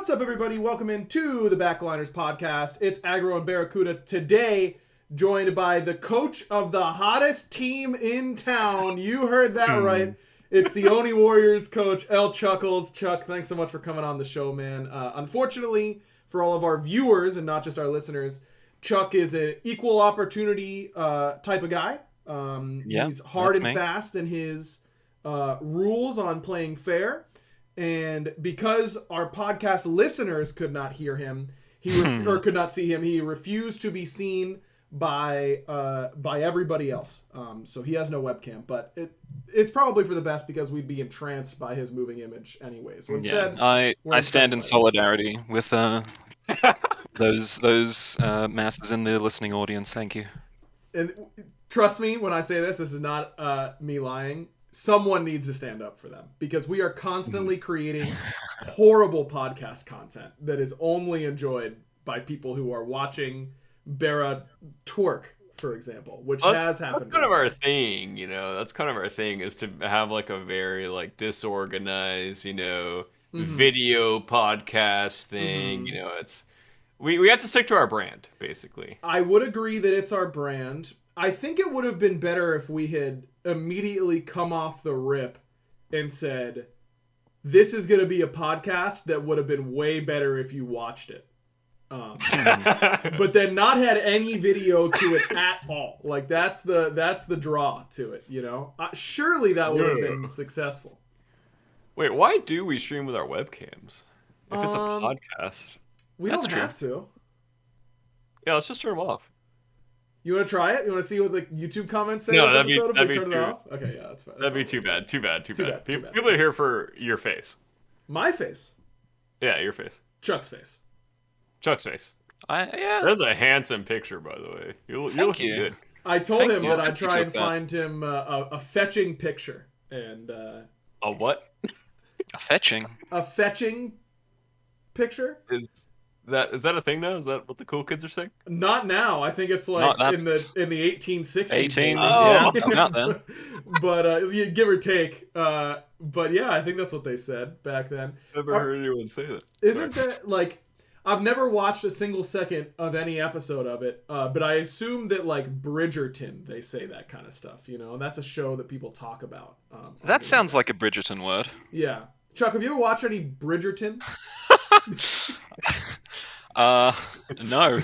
What's up, everybody? Welcome into the Backliners podcast. It's Aggro and BaRRaCCuDDa today, joined by the coach of the hottest team in town. You heard that right. It's the Oni Warriors coach, ElChuckles. Chuck, thanks so much for coming on the show, man. Unfortunately, for all of our viewers and not just our listeners, Chuck is an equal opportunity type of guy. He's hard and fast in his rules on playing fair. And because our podcast listeners could not hear him, or could not see him, he refused to be seen by everybody else. So he has no webcam, but it's probably for the best because we'd be entranced by his moving image anyways. I stand in solidarity with those masses in the listening audience. Thank you. And trust me when I say this is not me lying. Someone needs to stand up for them because we are constantly creating horrible podcast content that is only enjoyed by people who are watching BaRRa twerk, for example, which has happened. That's kind of our thing, you know. That's kind of our thing is to have like a very like disorganized, video podcast thing. You know, it's we have to stick to our brand, basically. I would agree that it's our brand. I think it would have been better if we had immediately come off the rip and said, this is going to be a podcast that would have been way better if you watched it. But then not had any video to it at all. Like that's the draw to it, you know? Surely that would have been successful. Wait, why do we stream with our webcams? If it's a podcast. We don't have to. Yeah, let's just turn them off. You want to try it? You want to see what the YouTube comments say? No, that'd be turn it off? Okay, yeah, that's fine. That'd be too bad. Too bad. People are here for your face. My face? Yeah, your face. Chuck's face. Chuck's face. Yeah. That's a handsome picture, by the way. You're looking good. I told him that I'd try and find him a fetching picture. And a what? A fetching? A fetching picture? Is that a thing now? Is that what the cool kids are saying? Not now. I think it's like in the 1860s. 18. Oh, yeah. Not then. But give or take. But yeah, I think that's what they said back then. Never heard anyone say that. Isn't that like? I've never watched a single second of any episode of it, but I assume that like Bridgerton, they say that kind of stuff, you know, and that's a show that people talk about. That sounds like a Bridgerton word. Yeah. Chuck, have you ever watched any Bridgerton? No.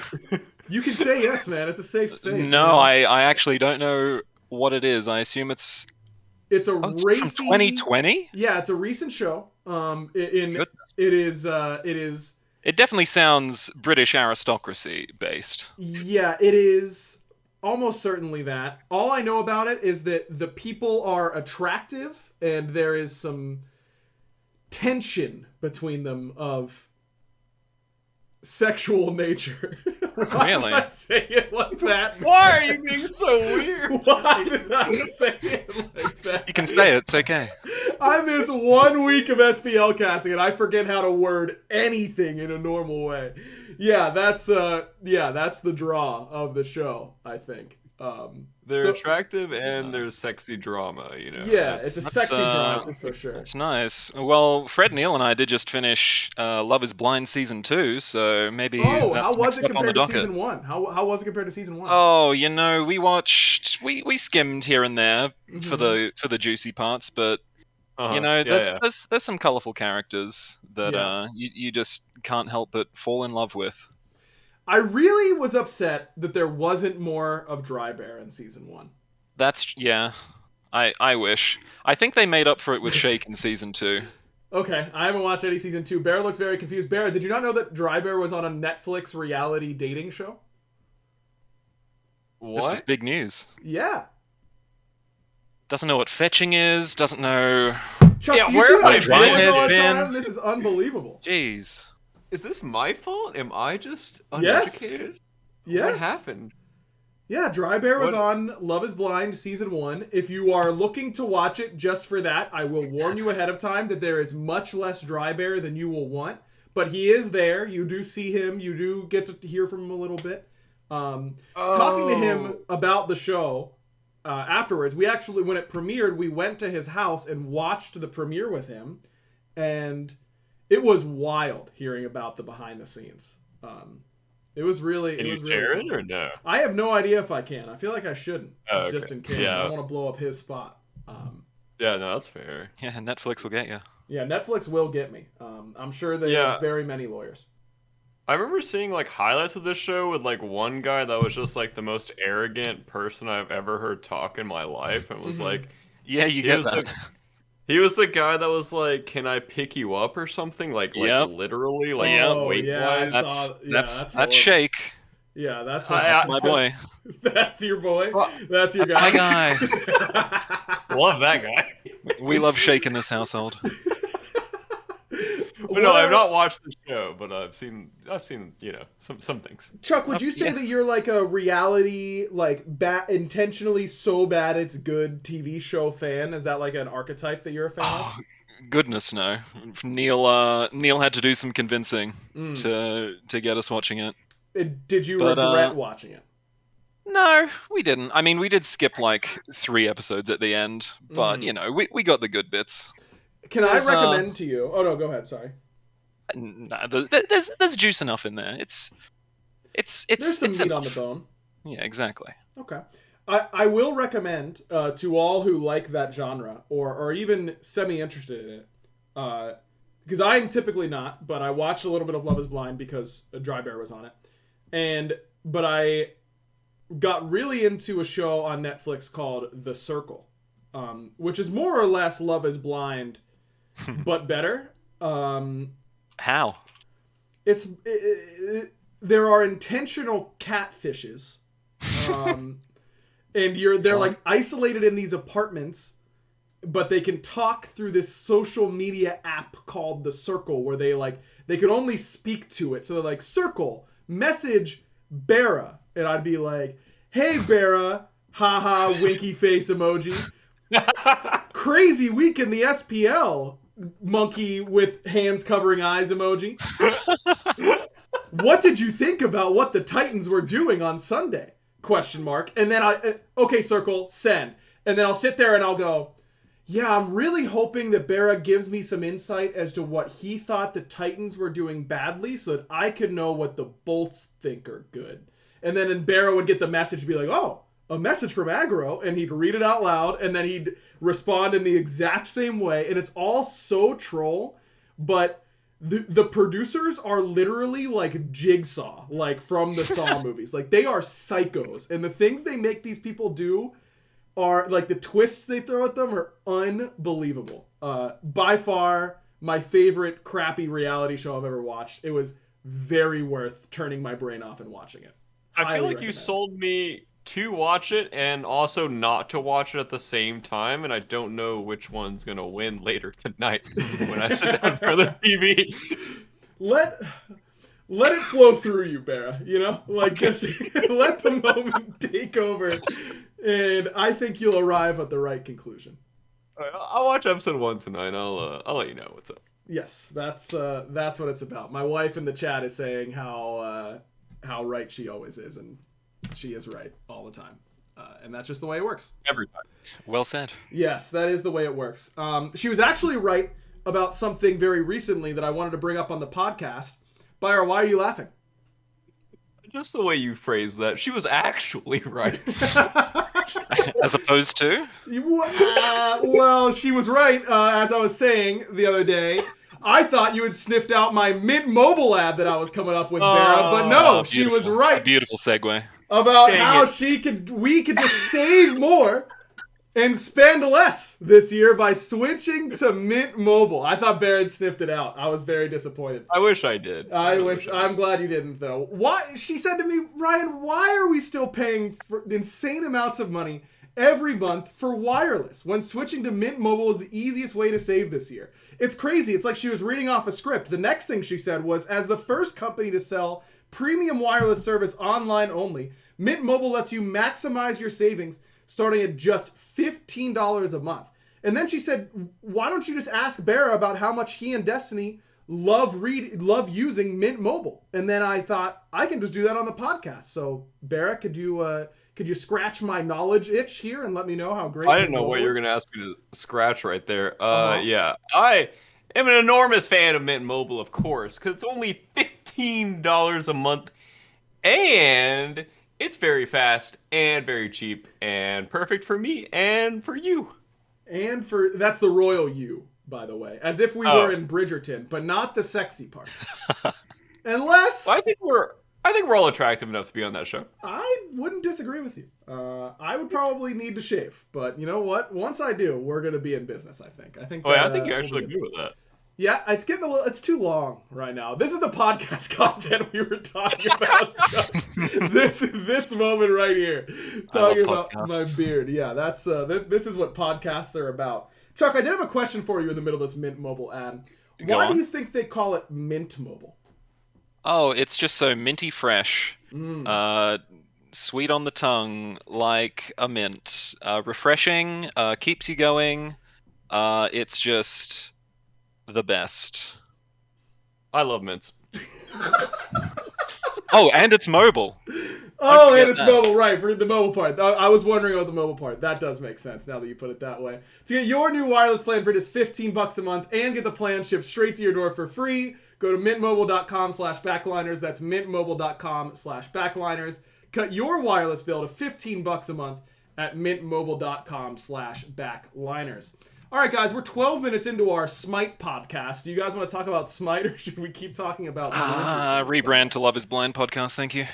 You can say yes, man. It's a safe space. No, I actually don't know what it is. I assume it's a racy... from 2020? Yeah, it's a recent show. It is... It definitely sounds British aristocracy based. Yeah, it is almost certainly that. All I know about it is that the people are attractive and there is some tension between them of sexual nature. Why Really? did I say it like that? Why are you being so weird? Why did I say it like that? You can say it. It's okay. I miss 1 week of SPL casting and I forget how to word anything in a normal way. Yeah, that's the draw of the show, I think. They're attractive and there's sexy drama, you know. Yeah, it's a sexy drama for sure. That's nice. Well, Fred, Neil, and I did just finish Love Is Blind Season 2, so maybe that's how was next it up on the compared to docket. Season 1? How was it compared to Season 1? Oh, you know, we skimmed here and there for the juicy parts, but you know, there's some colorful characters that you just can't help but fall in love with. I really was upset that there wasn't more of Dry Bear in Season 1. I wish. I think they made up for it with Shake in Season 2. Okay, I haven't watched any Season 2. Bear looks very confused. Bear, did you not know that Dry Bear was on a Netflix reality dating show? What? This is big news. Yeah. Doesn't know what fetching is, doesn't know... Chuck, do you see what I Dry do all the Bear's time? This is unbelievable. Jeez. Is this my fault? Am I just uneducated? Yes. What happened? Yeah, Dry Bear was on Love Is Blind Season 1. If you are looking to watch it just for that, I will warn you ahead of time that there is much less Dry Bear than you will want. But he is there. You do see him. You do get to hear from him a little bit. Talking to him about the show afterwards, we actually, when it premiered, we went to his house and watched the premiere with him. And it was wild hearing about the behind the scenes. It was really. Can it was you share really it or no? I have no idea if I can. I feel like I shouldn't, Okay. just in case. Yeah. I don't want to blow up his spot. Yeah, no, that's fair. Yeah, Netflix will get you. Yeah, Netflix will get me. I'm sure they have very many lawyers. I remember seeing like highlights of this show with like one guy that was just like the most arrogant person I've ever heard talk in my life, and was like, yeah, you get that. He was the guy that was like, "Can I pick you up or something?" Like literally, like weight-wise. That's Shake. Yeah, that's my boy. That's your boy. That's your guy. My guy. Love that guy. We love Shake in this household. But no, I've not watched the show, but I've seen some things. Chuck, would you say that you're like a reality, like intentionally so bad it's good TV show fan? Is that like an archetype that you're a fan of? Goodness no. Neil had to do some convincing to get us watching it. Did you regret watching it? No, we didn't. I mean, we did skip like 3 episodes at the end, but we got the good bits. Can I recommend to you? Oh no, go ahead. Sorry. Nah, there's juice enough in there. It's there's some meat enough on the bone. Yeah, exactly. Okay. I will recommend to all who like that genre or even semi-interested in it, because I'm typically not, but I watched a little bit of Love is Blind because Dry Bear was on it, but I got really into a show on Netflix called The Circle, which is more or less Love is Blind, but better. How? There are intentional catfishes, and they're like isolated in these apartments, but they can talk through this social media app called The Circle, where they could only speak to it. So they're like, Circle, message BaRRa, and I'd be like, hey BaRRa, haha, winky face emoji. Crazy week in the SPL, monkey with hands covering eyes emoji. What did you think about what the Titans were doing on Sunday? ? And then okay, Circle, send. And then I'll sit there and I'll go, yeah, I'm really hoping that BaRRa gives me some insight as to what he thought the Titans were doing badly so that I could know what the Bolts think are good. And then BaRRa would get the message and be like, oh, a message from Aggro, and he'd read it out loud, and then he'd respond in the exact same way, and it's all so troll, but the producers are literally like Jigsaw, like from the Saw movies. Like, they are psychos, and the things they make these people do are, like, the twists they throw at them are unbelievable. By far, my favorite crappy reality show I've ever watched. It was very worth turning my brain off and watching it. I feel like you sold me to watch it and also not to watch it at the same time, and I don't know which one's gonna win later tonight when I sit down for the TV. Let it flow through you, BaRRa. You know, like, just let the moment take over, and I think you'll arrive at the right conclusion. I'll watch episode 1 tonight. I'll let you know what's up. Yes, that's what it's about. My wife in the chat is saying how right she always is, and she is right all the time. And that's just the way it works. Every time. Well said. Yes, that is the way it works. She was actually right about something very recently that I wanted to bring up on the podcast. BaRRa, why are you laughing? Just the way you phrased that. She was actually right. As opposed to? Well, she was right, as I was saying the other day. I thought you had sniffed out my Mint Mobile ad that I was coming up with, BaRRa, but no, she was right. Beautiful segue. About how we could just save more and spend less this year by switching to Mint Mobile. I thought BaRRa had sniffed it out. I was very disappointed. I wish I did. I'm glad you didn't, though. Why? She said to me, Ryan, why are we still paying for insane amounts of money every month for wireless when switching to Mint Mobile is the easiest way to save this year? It's crazy. It's like she was reading off a script. The next thing she said was, as the first company to sell premium wireless service online only, Mint Mobile lets you maximize your savings starting at just $15 a month. And then she said, why don't you just ask BaRRa about how much he and Destiny love using Mint Mobile? And then I thought, I can just do that on the podcast. So BaRRa, could you scratch my knowledge itch here and let me know how great I didn't know what you were going to ask me to scratch right there. Yeah. am an enormous fan of Mint Mobile, of course, because it's only $15 a month, and it's very fast and very cheap and perfect for me and for you. And that's the royal you, by the way, as if we were in Bridgerton, but not the sexy parts. Unless I think we're all attractive enough to be on that show. I wouldn't disagree with you. I would probably need to shave, but you know what? Once I do, we're going to be in business. I think. I think you actually agree with that. Yeah, it's getting it's too long right now. This is the podcast content we were talking about. this moment right here, talking about my beard. Yeah, that's this is what podcasts are about. Chuck, I did have a question for you in the middle of this Mint Mobile ad. Why do you think they call it Mint Mobile? Oh, it's just so minty fresh, sweet on the tongue, like a mint. Refreshing, keeps you going. It's just the best. I love mints. Oh, and it's mobile. Oh, and it's mobile, right, for the mobile part. I was wondering about the mobile part. That does make sense now that you put it that way. To get your new wireless plan for just $15 a month and get the plan shipped straight to your door for free, go to mintmobile.com/backliners. That's mintmobile.com/backliners. Cut your wireless bill to $15 a month at mintmobile.com/backliners. All right, guys, we're 12 minutes into our Smite podcast. Do you guys want to talk about Smite, or should we keep talking about... rebrand to Love is Blind podcast, thank you.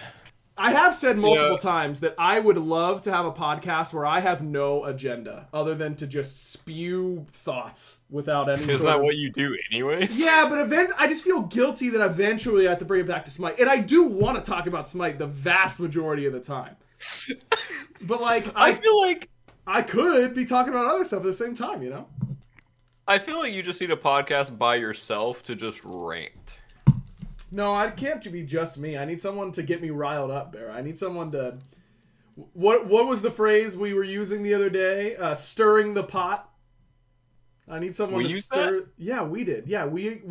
I have said multiple times that I would love to have a podcast where I have no agenda other than to just spew thoughts without any Is that what you do anyways? Yeah, but I just feel guilty that eventually I have to bring it back to Smite. And I do want to talk about Smite the vast majority of the time. But, like... I feel like... I could be talking about other stuff at the same time, you know? I feel like you just need a podcast by yourself to just rant. No, I can't be just me. I need someone to get me riled up, Bear. I need someone to... What was the phrase we were using the other day? Stirring the pot. I need someone to stir... That? Yeah, we did. Yeah, we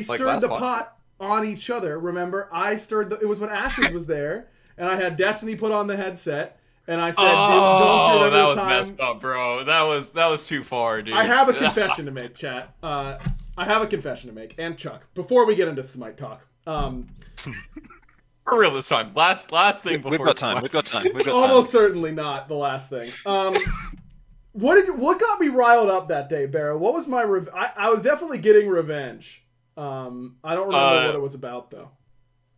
stirred the pot on each other, remember? I stirred it was when Ashes was there, and I had Destiny put on the headset. And I said, don't you remember that was time? Messed up, bro. That was too far, dude. I have a confession to make, chat. I have a confession to make. And Chuck, before we get into Smite talk. For real this time. Last thing before We've got time. We've got time. Almost certainly not the last thing. What got me riled up that day, Barra? What was my... I was definitely getting revenge. I don't remember what it was about, though.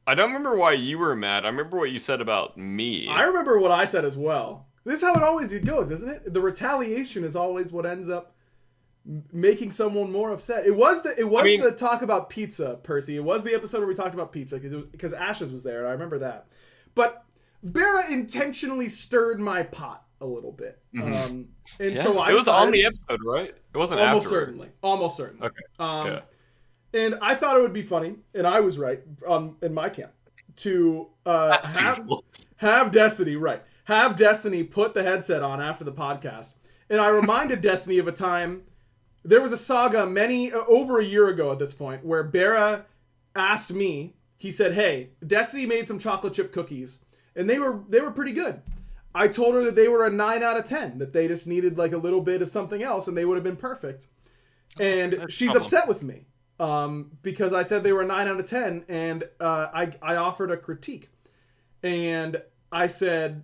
I don't remember why you were mad. I remember what you said about me. I remember what I said as well. This is how it always goes, isn't it? The retaliation is always what ends up making someone more upset. It was the talk about pizza, Percy. It was the episode where we talked about pizza because Ashes was there, and I remember that. But Barra intentionally stirred my pot a little bit. Mm-hmm. So it was on the episode, right? It wasn't almost afterward. Almost certainly. Okay. And I thought it would be funny, and I was right in my camp, to have Destiny, have Destiny put the headset on after the podcast. And I reminded Destiny of a time, there was a saga over a year ago at this point, where Barra asked me, he said, hey, Destiny made some chocolate chip cookies, and they were pretty good. I told her that they were a 9 out of 10, that they just needed like a little bit of something else, and they would have been perfect. And she's upset with me. Because I said they were a 9 out of 10, and I offered a critique. And I said,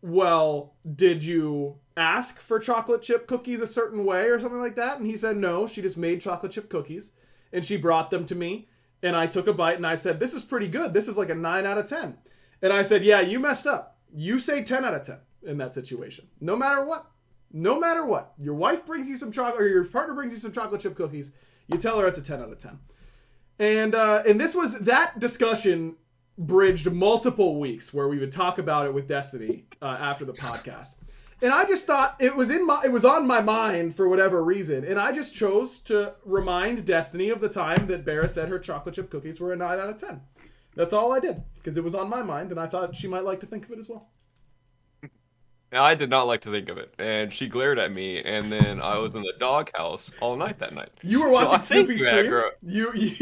well, did you ask for chocolate chip cookies a certain way or something like that? And he said, no, she just made chocolate chip cookies, and she brought them to me, and I took a bite, and I said, this is pretty good. This is like a 9 out of 10. And I said, yeah, you messed up. You say 10 out of 10 in that situation. No matter what. No matter what. Your wife brings you some chocolate, or your partner brings you some chocolate chip cookies, you tell her it's a 10 out of 10. And that discussion bridged multiple weeks where we would talk about it with Destiny after the podcast. And I just thought it was on my mind for whatever reason. And I just chose to remind Destiny of the time that Barra said her chocolate chip cookies were a 9 out of 10. That's all I did, because it was on my mind, and I thought she might like to think of it as well. I did not like to think of it, and she glared at me, and then I was in the doghouse all night that night. You were watching Snoopy stream?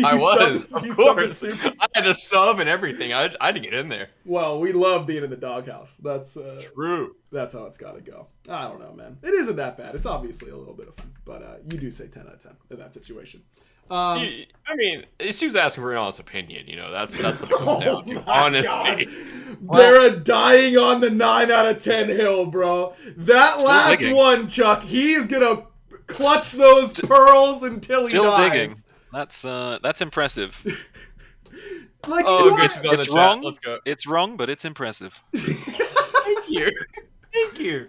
I was, of course. I had to sub and everything. I had to get in there. Well, we love being in the doghouse. That's true. That's how it's got to go. I don't know, man. It isn't that bad. It's obviously a little bit of fun, but you do say 10 out of 10 in that situation. I mean, she was asking for an honest opinion. That's what it comes down to. Honesty. BaRRA dying on the 9 out of 10 hill, bro. That last one, Chuck, he's gonna clutch those pearls until he dies. Digging. That's impressive. Like, it's wrong. Let's go. It's wrong, but it's impressive. Thank you.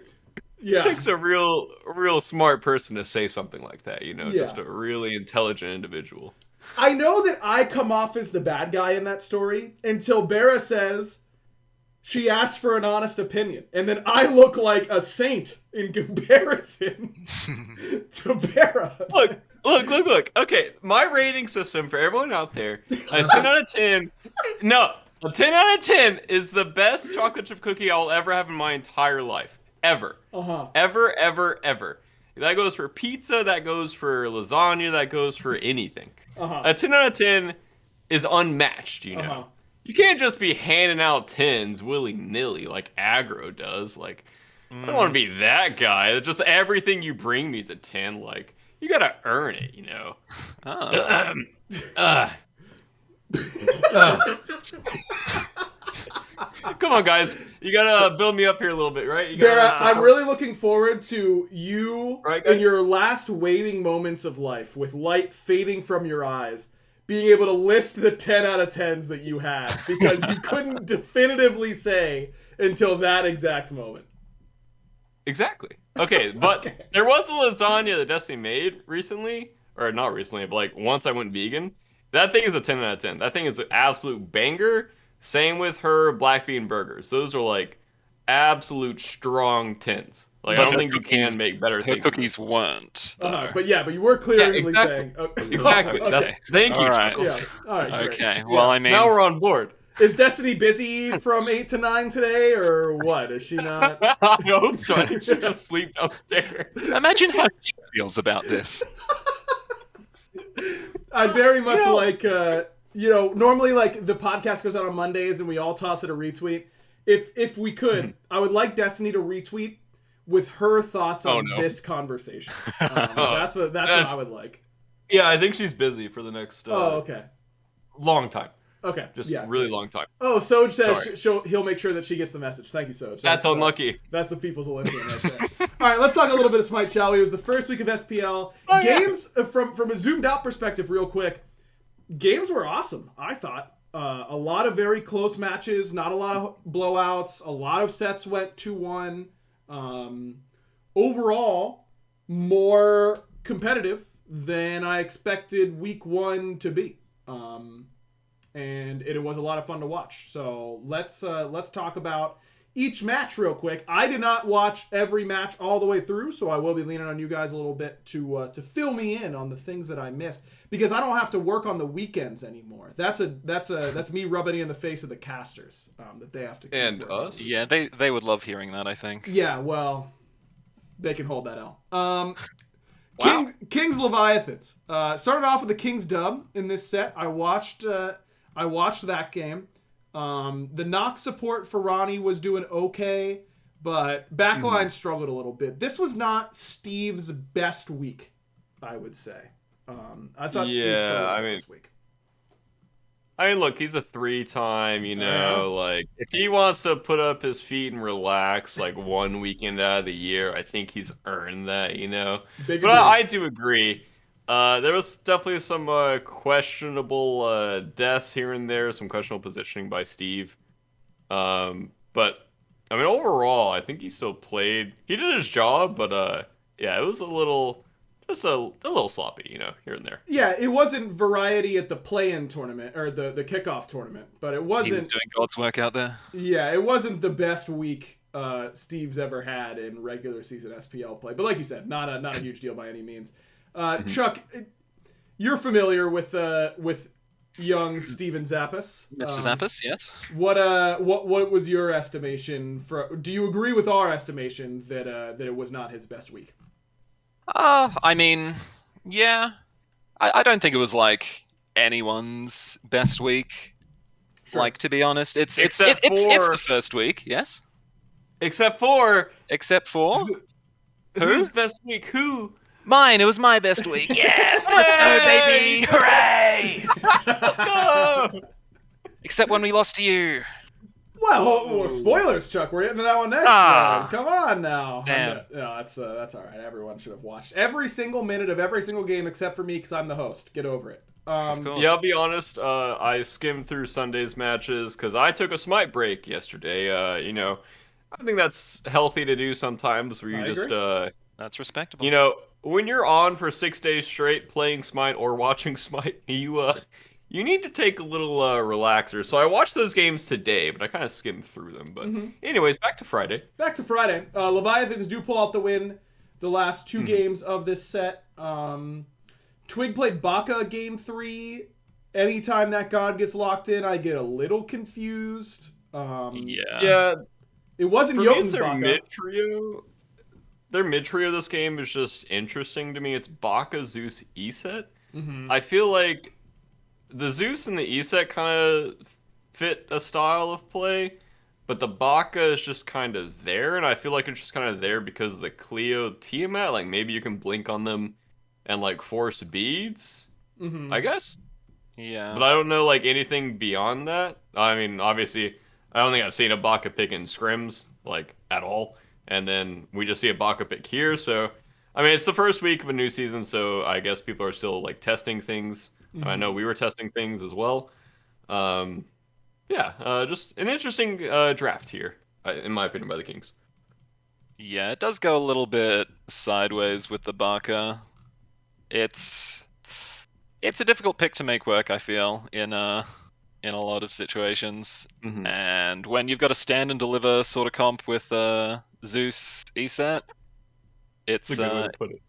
Yeah, it takes a real smart person to say something like that. Just a really intelligent individual. I know that I come off as the bad guy in that story until BaRRA says she asked for an honest opinion, and then I look like a saint in comparison to BaRRA. Look. Okay, my rating system for everyone out there, a 10 out of 10. No, a 10 out of 10 is the best chocolate chip cookie I'll ever have in my entire life. Ever. Ever. That goes for pizza, that goes for lasagna, that goes for anything. A 10 out of 10 is unmatched, You can't just be handing out 10s willy-nilly like Aggro does. Like, I don't want to be that guy. Just everything you bring me is a 10. Like, you gotta earn it, Come on, guys. You gotta build me up here a little bit, right? BaRRA, I'm really looking forward to you in your last waning moments of life, with light fading from your eyes, being able to list the 10 out of 10s that you had, because you couldn't definitively say until that exact moment. Exactly. Okay, but there was a lasagna that Destiny made recently, or not recently, but like once I went vegan. That thing is a 10 out of 10. That thing is an absolute banger. Same with her black bean burgers. Those are like absolute strong 10s. Like, I don't think you can make better things. Her cookies weren't. But you were clearly saying. Exactly. Okay. Thank you, right. Chuckles. Yeah. All right. Okay. Well, I mean, now we're on board. Is Destiny busy from 8 to 9 today, or what? Is she not? I hope so. I think she's asleep upstairs. Imagine how she feels about this. I very much like, normally like the podcast goes out on Mondays and we all toss it a retweet. If we could, I would like Destiny to retweet with her thoughts on this conversation. That's what I would like. Yeah, I think she's busy for the next okay. long time. Okay. Just really long time. Oh, Soj says he'll make sure that she gets the message. Thank you, Soj. That's unlucky. That's the people's Olympian right there. All right, let's talk a little bit of Smite, shall we? It was the first week of SPL. Games, from a zoomed out perspective, real quick, games were awesome, I thought. A lot of very close matches, not a lot of blowouts. A lot of sets went 2-1. Overall, more competitive than I expected week 1 to be. And it was a lot of fun to watch. So let's talk about each match real quick. I did not watch every match all the way through, so I will be leaning on you guys a little bit to fill me in on the things that I missed, because I don't have to work on the weekends anymore. That's me rubbing it in the face of the casters that they have to keep and working. Us. Yeah, they would love hearing that, I think. Yeah, well, they can hold that L. Wow. King's Leviathans started off with the King's dub in this set. I watched that game. The Nox support for Ronnie was doing okay, but backline struggled a little bit. This was not Steve's best week, I would say. I thought Steve struggled this week. I mean, look, he's a 3-time, like, if he wants to put up his feet and relax, like, one weekend out of the year, I think he's earned that, But I do agree. There was definitely some questionable deaths here and there, some questionable positioning by Steve. But, I mean, overall, I think he still played. He did his job, but, yeah, it was just a little sloppy, here and there. Yeah, it wasn't variety at the play-in tournament, or the kickoff tournament, but it wasn't... He was doing God's work out there. Yeah, it wasn't the best week Steve's ever had in regular season SPL play. But like you said, not a huge deal by any means. Chuck, you're familiar with young Steven Zappas. Mr. Zappas, yes. What was your estimation do you agree with our estimation that it was not his best week? I mean, yeah. I don't think it was like anyone's best week. Sure. Like, to be honest, it's the first week. Yes. Except for who? whose best week? Who? Mine. It was my best week. Yes. Let's go, baby! Hooray! Let's go! Except when we lost to you. Well, spoilers, Chuck. We're getting to that one next. Come on now. Damn. No, that's all right. Everyone should have watched every single minute of every single game except for me because I'm the host. Get over it. Of course. Yeah, I'll be honest. I skimmed through Sunday's matches because I took a Smite break yesterday. I think that's healthy to do sometimes, where you that's respectable. When you're on for 6 days straight playing Smite or watching Smite, you need to take a little relaxer. So I watched those games today, but I kind of skimmed through them. But anyways, back to Friday. Leviathans do pull out the win the last two games of this set. Twig played Baka game 3. Anytime that god gets locked in, I get a little confused. Yeah. It wasn't Jotun's Baka. Mid-trio. Their mid-trio this game is just interesting to me. It's Baka, Zeus, E-set. I feel like the Zeus and the E-set kind of fit a style of play, but the Baka is just kind of there, and I feel like it's just kind of there because of the Cleo Tiamat. Like, maybe you can blink on them and, like, force beads, I guess? Yeah. But I don't know, like, anything beyond that. I mean, obviously, I don't think I've seen a Baka pick in scrims, like, at all. And then we just see a Baka pick here, so... I mean, it's the first week of a new season, so I guess people are still, like, testing things. I know we were testing things as well. Just an interesting draft here, in my opinion, by the Kings. Yeah, it does go a little bit sideways with the Baka. It's a difficult pick to make work, I feel, in a lot of situations. And when you've got to stand and deliver sort of comp with Zeus ESET, it's a good way to put it.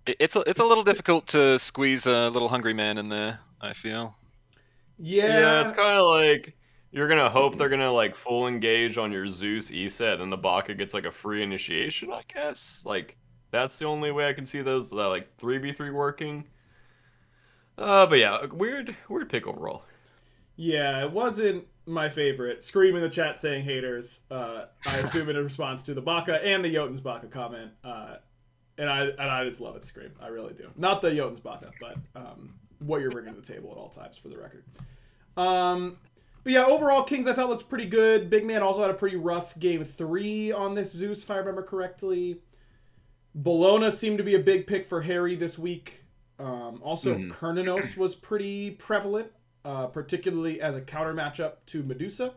It's a little difficult to squeeze a little hungry man in there, I feel. Yeah, it's kind of like you're going to hope they're going to like full engage on your Zeus ESET and the Baka gets like a free initiation, I guess. Like that's the only way I can see those that like 3v3 working. But yeah, weird pick overall. Yeah, it wasn't my favorite. Scream in the chat saying haters. I assume in response to the Baka and the Jotun's Baka comment. And I just love it, Scream. I really do. Not the Jotun's Baka, but what you're bringing to the table at all times, for the record. But yeah, overall, Kings I thought looked pretty good. Big Man also had a pretty rough game 3 on this Zeus, if I remember correctly. Bologna seemed to be a big pick for Harry this week. Also, Kernanos was pretty prevalent, particularly as a counter matchup to Medusa.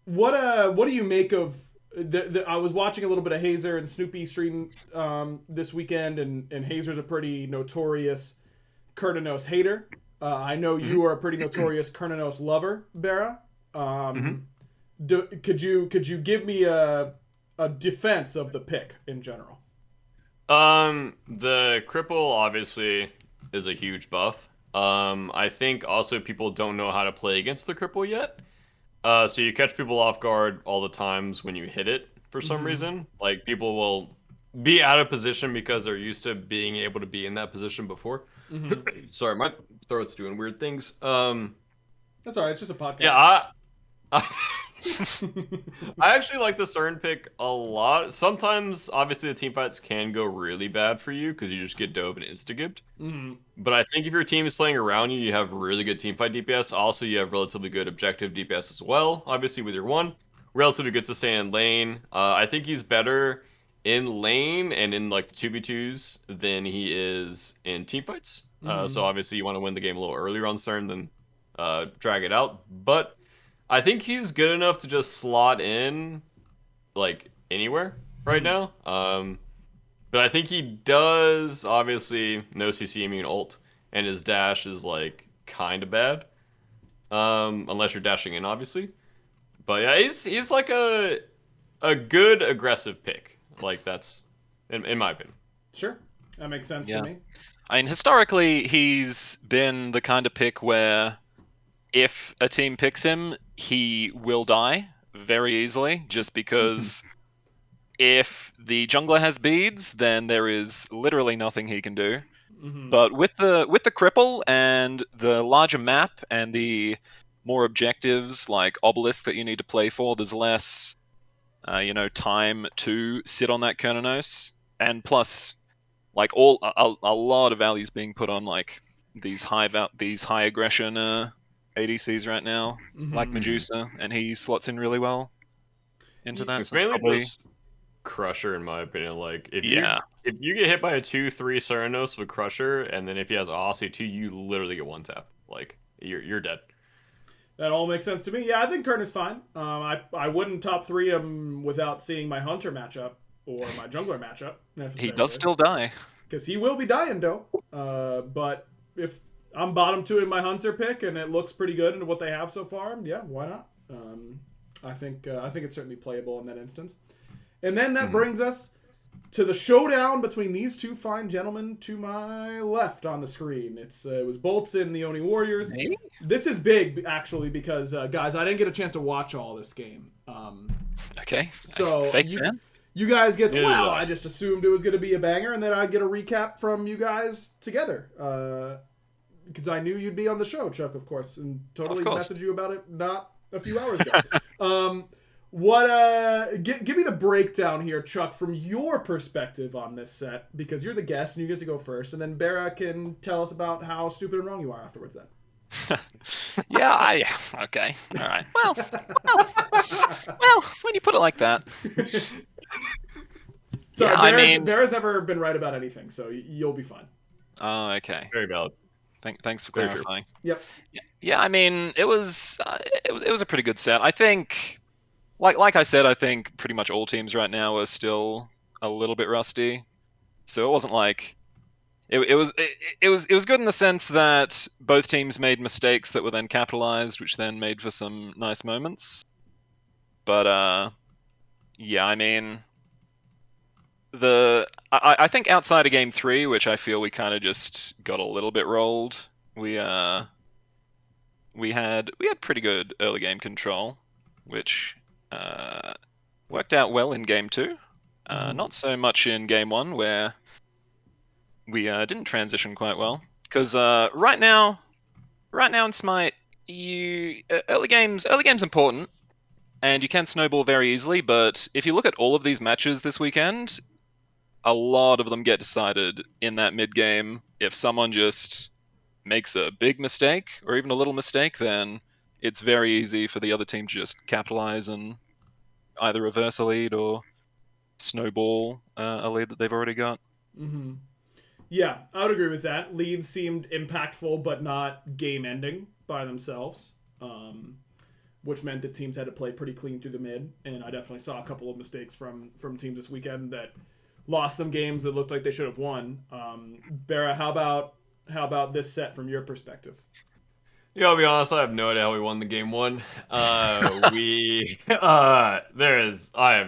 What do you make of... I was watching a little bit of Hazer and Snoopy stream this weekend, and Hazer's a pretty notorious Kernanos hater. I know you are a pretty notorious Kernanos lover, BaRRA. Could you give me a defense of the pick in general? The cripple obviously is a huge buff. I think also people don't know how to play against the cripple yet. So you catch people off guard all the times when you hit it for some reason. Like people will be out of position because they're used to being able to be in that position before. Sorry, my throat's doing weird things. That's all right. It's just a podcast. Yeah, I actually like the CERN pick a lot. Sometimes, obviously, the team fights can go really bad for you because you just get dove and insta-gibbed. But I think if your team is playing around you, you have really good team fight DPS. Also, you have relatively good objective DPS as well. Obviously, with your 1, relatively good to stay in lane. I think he's better in lane and in like the 2v2s than he is in team fights. So obviously, you want to win the game a little earlier on CERN than drag it out. But I think he's good enough to just slot in like anywhere right now. But I think he does obviously no CC immune ult, and his dash is like kind of bad, unless you're dashing in, obviously. But yeah, he's like a good aggressive pick. Like that's in my opinion. Sure, that makes sense to me. I mean, historically, he's been the kind of pick where if a team picks him, he will die very easily, just because if the jungler has beads, then there is literally nothing he can do. But with the cripple and the larger map and the more objectives like obelisk that you need to play for, there's less time to sit on that Kernanos, and plus like a lot of values being put on like these high aggression ADCs right now, like Medusa, and he slots in really well into that. It's So it's mainly probably just Crusher, in my opinion. Like if yeah. you get hit by a 2/3 Ceranos with Crusher, and then if he has Aussie 2, you literally get one tap. Like you're dead. That all makes sense to me. Yeah, I think Kern is fine. I wouldn't top 3 him without seeing my Hunter matchup or my Jungler matchup necessarily. He does still die. Because he will be dying, though. But if I'm bottom 2 in my Hunter pick and it looks pretty good in what they have so far, yeah, why not? I think it's certainly playable in that instance. And then that brings us to the showdown between these two fine gentlemen to my left on the screen. It was Bolts and the Oni Warriors. Maybe? This is big, actually, because, guys, I didn't get a chance to watch all this game. Okay. So Fake fan? You guys get wow, I just assumed it was going to be a banger, and then I'd get a recap from you guys together. Because I knew you'd be on the show, Chuck, of course, and totally messaged you about it not a few hours ago. Give me the breakdown here, Chuck, from your perspective on this set, because you're the guest and you get to go first, and then BaRRa can tell us about how stupid and wrong you are afterwards then. Okay. All right. Well, when you put it like that. Sorry, BaRRa's never been right about anything, so you'll be fine. Oh, okay. Very valid. Thanks for clarifying. Yep. Yeah, I mean, it was a pretty good set. I think, like I said, I think pretty much all teams right now are still a little bit rusty. So it wasn't like it was good in the sense that both teams made mistakes that were then capitalized, which then made for some nice moments. But yeah, I mean, I think outside of game 3, which I feel we kind of just got a little bit rolled, we had pretty good early game control, which worked out well in game 2. Not so much in game 1, where we didn't transition quite well. Because right now in Smite, early game's important, and you can snowball very easily. But if you look at all of these matches this weekend, a lot of them get decided in that mid game. If someone just makes a big mistake or even a little mistake, then it's very easy for the other team to just capitalize and either reverse a lead or snowball a lead that they've already got. Mm-hmm. Yeah, I would agree with that. Leads seemed impactful, but not game-ending by themselves, which meant that teams had to play pretty clean through the mid. And I definitely saw a couple of mistakes from teams this weekend that lost them games that looked like they should have won. BaRRa, how about this set from your perspective? Yeah, I'll be honest, I have no idea how we won the game 1. I have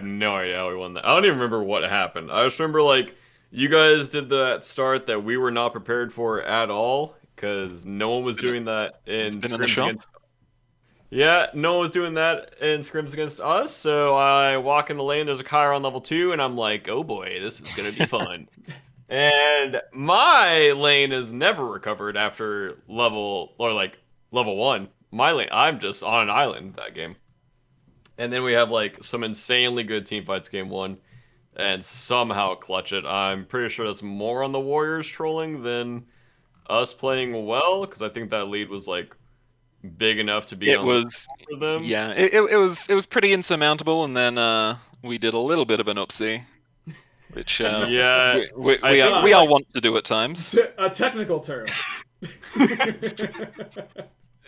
no idea how we won that. I don't even remember what happened. I just remember, like, you guys did that start that we were not prepared for at all, because no one was doing that in scrims against... Yeah, no one was doing that in scrims against us, so I walk in the lane, there's a Kyra on level 2, and I'm like, oh boy, this is going to be fun. And my lane is never recovered after level 1. My lane, I'm just on an island that game. And then we have like some insanely good team fights game 1 and somehow clutch it. I'm pretty sure that's more on the Warriors trolling than us playing well, because I think that lead was like big enough to be for them. Yeah, it was pretty insurmountable, and then we did a little bit of an oopsie, which yeah, we all want to do at times. A technical term.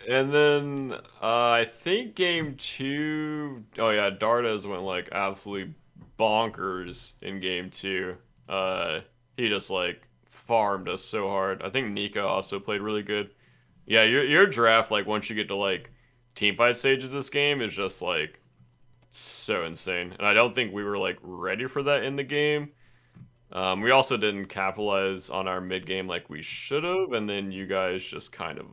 And then I think game 2, oh yeah, Dardas went like absolutely bonkers in game 2. He just like farmed us so hard. I think Nika also played really good. Yeah, your draft, like once you get to like team fight stages this game, is just like so insane. And I don't think we were like ready for that in the game. We also didn't capitalize on our mid game like we should have, and then you guys just kind of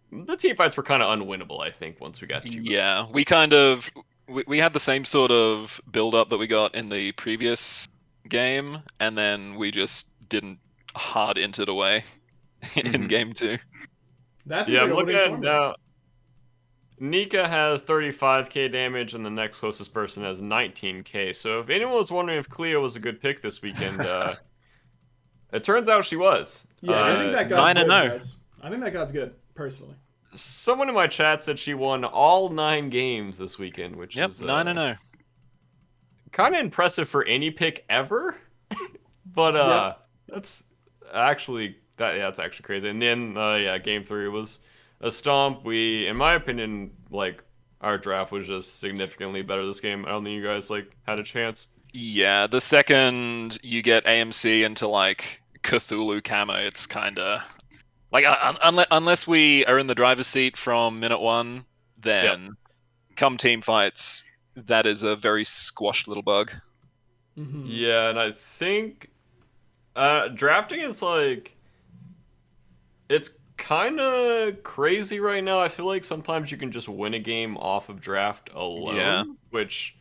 the team fights were kind of unwinnable, I think, once we got to Yeah, we had the same sort of build up that we got in the previous game, and then we just didn't hard entered away in game 2. That's I'm looking at now. Nika has 35k damage, and the next closest person has 19k. So if anyone was wondering if Cleo was a good pick this weekend, it turns out she was. Yeah, I think that god's good, guys. I think that god's good, personally. Someone in my chat said she won all 9 games this weekend, which is 9-0. Kind of impressive for any pick ever. But that's actually that's actually crazy. And then game 3 was a stomp. We, in my opinion, like our draft was just significantly better this game. I don't think you guys like had a chance. Yeah, the second you get AMC into like Cthulhu camo, it's kind of like unless we are in the driver's seat from minute 1, then come team fights, that is a very squashed little bug. Mm-hmm. Yeah, and I think drafting is like, it's kind of crazy right now. I feel like sometimes you can just win a game off of draft alone, which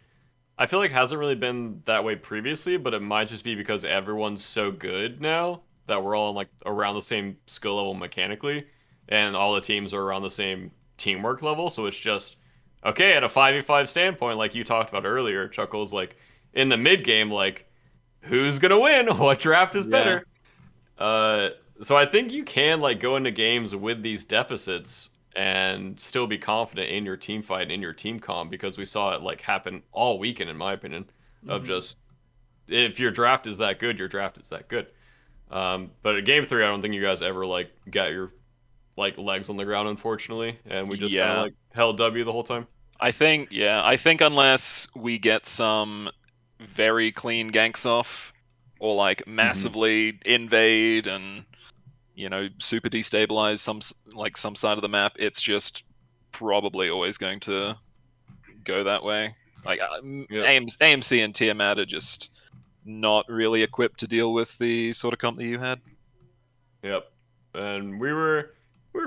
I feel like hasn't really been that way previously, but it might just be because everyone's so good now that we're all like around the same skill level mechanically, and all the teams are around the same teamwork level. So it's just okay at a 5v5 standpoint, like you talked about earlier, Chuckles. Like in the mid game, like who's gonna win? What draft is better? So I think you can like go into games with these deficits and still be confident in your team fight and in your team comp, because we saw it like happen all weekend, in my opinion, of just if your draft is that good, your draft is that good. But at game 3, I don't think you guys ever like got your like legs on the ground, unfortunately, and we just kind of like held W the whole time. I think unless we get some very clean ganks off, or like massively invade and super destabilize some side of the map, it's just probably always going to go that way. Like AMC and Tiamat are just not really equipped to deal with the sort of comp that you had. Yep, and we were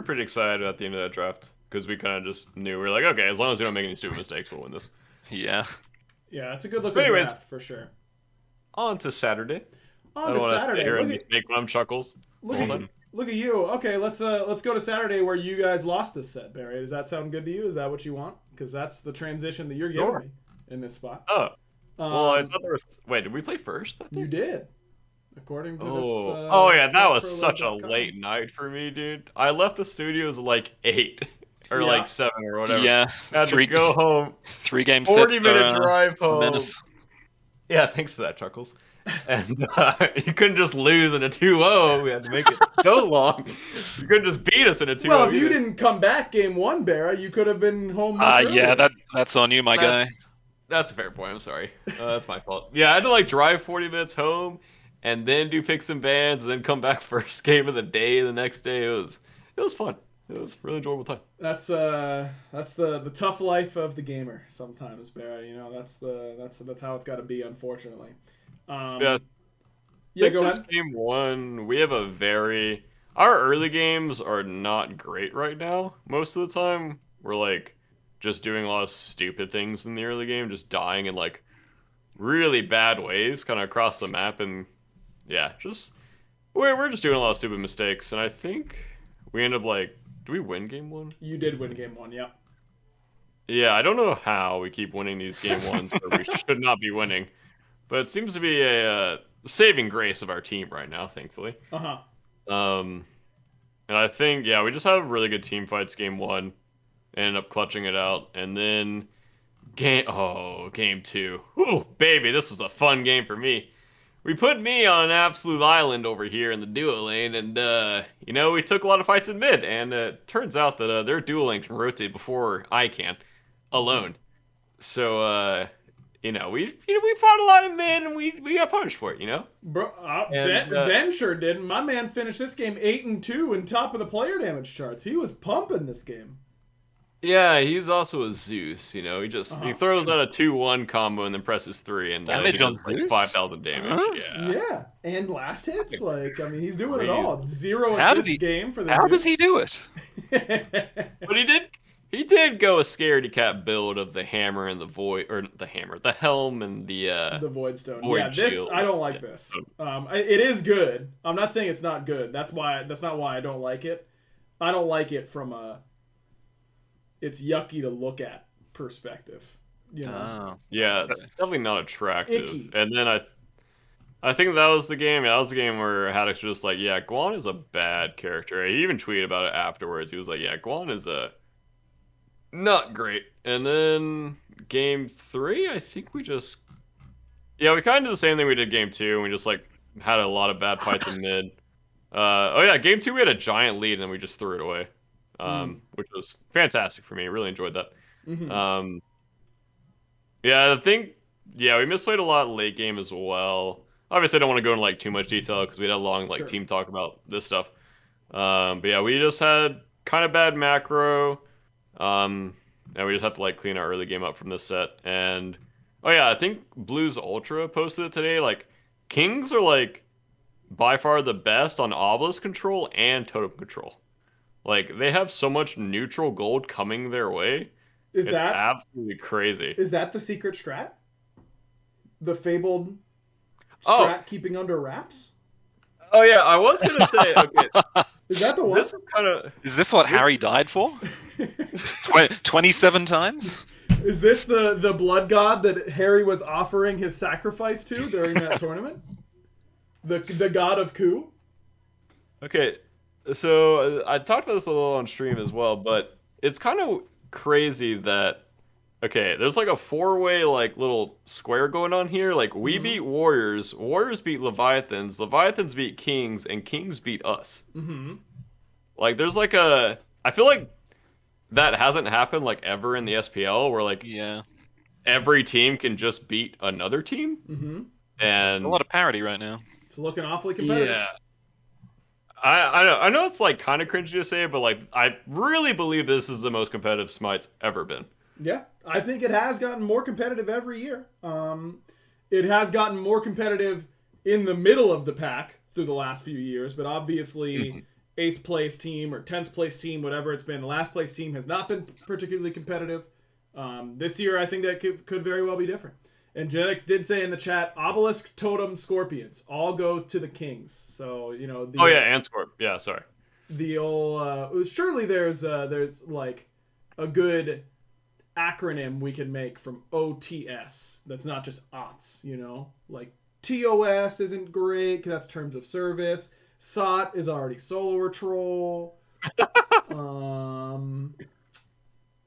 pretty excited at the end of that draft because we kind of just knew, we were like, okay, as long as we don't make any stupid mistakes, we'll win this. Yeah, it's a good looking draft for sure. On to Saturday. On to Saturday. Make fun of Chuckles. Look at you. Okay, let's go to Saturday where you guys lost this set, Barry. Does that sound good to you? Is that what you want? Because that's the transition that you're giving me in this spot. Oh. Well, I thought there was. Wait, did we play first? You did. According to this. That was such a late night for me, dude. I left the studios like 8 or like 7 or whatever. Yeah. I had to go home. 3 game 40-minute drive home. Menace. Yeah, thanks for that, Chuckles. And you couldn't just lose in a 2-0. We had to make it so long. You couldn't just beat us in a 2-0. Well, if you didn't come back game 1, Barra, you could have been home much earlier. Yeah, that's on you, my guy. That's a fair point. I'm sorry. That's my fault. Yeah, I had to like drive 40 minutes home and then do picks and bans and then come back first game of the day the next day. It was fun. It was a really enjoyable time. That's the tough life of the gamer sometimes, Barra. That's how it's got to be, unfortunately. Go ahead. Game 1, we have our early games are not great right now. Most of the time, we're like just doing a lot of stupid things in the early game, just dying in like really bad ways, kind of across the map, and we're just doing a lot of stupid mistakes. And I think we end up like, did we win game 1? You did win game 1, yeah. Yeah, I don't know how we keep winning these game 1s where we should not be winning. But it seems to be a saving grace of our team right now, thankfully. And I think, we just have really good team fights game 1. Ended up clutching it out. And then game 2. Ooh, baby, this was a fun game for me. We put me on an absolute island over here in the duo lane. And, we took a lot of fights in mid. And it turns out that their duo lane can rotate before I can, alone. So, we fought a lot in mid, and we got punished for it, Bro, Ven sure didn't. My man finished this game 8-2 and top of the player damage charts. He was pumping this game. Yeah, he's also a Zeus, he throws out a 2-1 combo and then presses 3 and he does like 5,000 damage. Yeah, and last hits, he's doing it all. 0 assists game for the How Zeus. does he do it? But he did He did go a scaredy cat build of the hammer and the void, or the hammer, the helm and the void stone. void This shield. I don't like this. It is good. I'm not saying it's not good. That's not why I don't like it. I don't like it from it's yucky to look at perspective. You know? Yeah, it's definitely not attractive. Icky. And then I think that was the game. Yeah, that was the game where Haddock's just like, yeah, Guan is a bad character. He even tweeted about it afterwards. He was like, yeah, Guan is not great. And then game 3, I think we kind of did the same thing we did game 2. And we just like had a lot of bad fights in mid. Game 2 we had a giant lead and then we just threw it away, which was fantastic for me. Really enjoyed that. Mm-hmm. I think we misplayed a lot late game as well. Obviously, I don't want to go into like too much detail because we had a long team talk about this stuff. We just had kind of bad macro. And we just have to like clean our early game up from this set. And I think Blues Ultra posted it today. Like Kings are like by far the best on obelisk control and totem control. Like they have so much neutral gold coming their way. It's absolutely crazy. Is that the secret strat? The fabled strat keeping under wraps? Oh yeah, I was gonna say, okay. Is that the one? Is this what Harry died for? 27 times? Is this the blood god that Harry was offering his sacrifice to during that tournament? The god of coup? Okay, so I talked about this a little on stream as well, but it's kind of crazy that there's like a 4-way like little square going on here. Like we beat Warriors beat Leviathans beat Kings, and Kings beat us. Like there's like I feel like that hasn't happened like ever in the SPL where like every team can just beat another team. And a lot of parity right now. It's looking awfully competitive. Yeah. I know it's like kind of cringy to say, but like I really believe this is the most competitive Smite's ever been. Yeah, I think it has gotten more competitive every year. It has gotten more competitive in the middle of the pack through the last few years, but obviously 8th place team or 10th place team, whatever it's been, the last place team has not been particularly competitive. This year, I think that could very well be different. And Genetics did say in the chat, Obelisk, Totem, Scorpions all go to the Kings. So, you know. And Scorp. Yeah, sorry. The old. Surely there's like a good acronym we can make from OTS that's not just OTS, you know? Like TOS isn't great because that's terms of service. SOT is already solo or troll.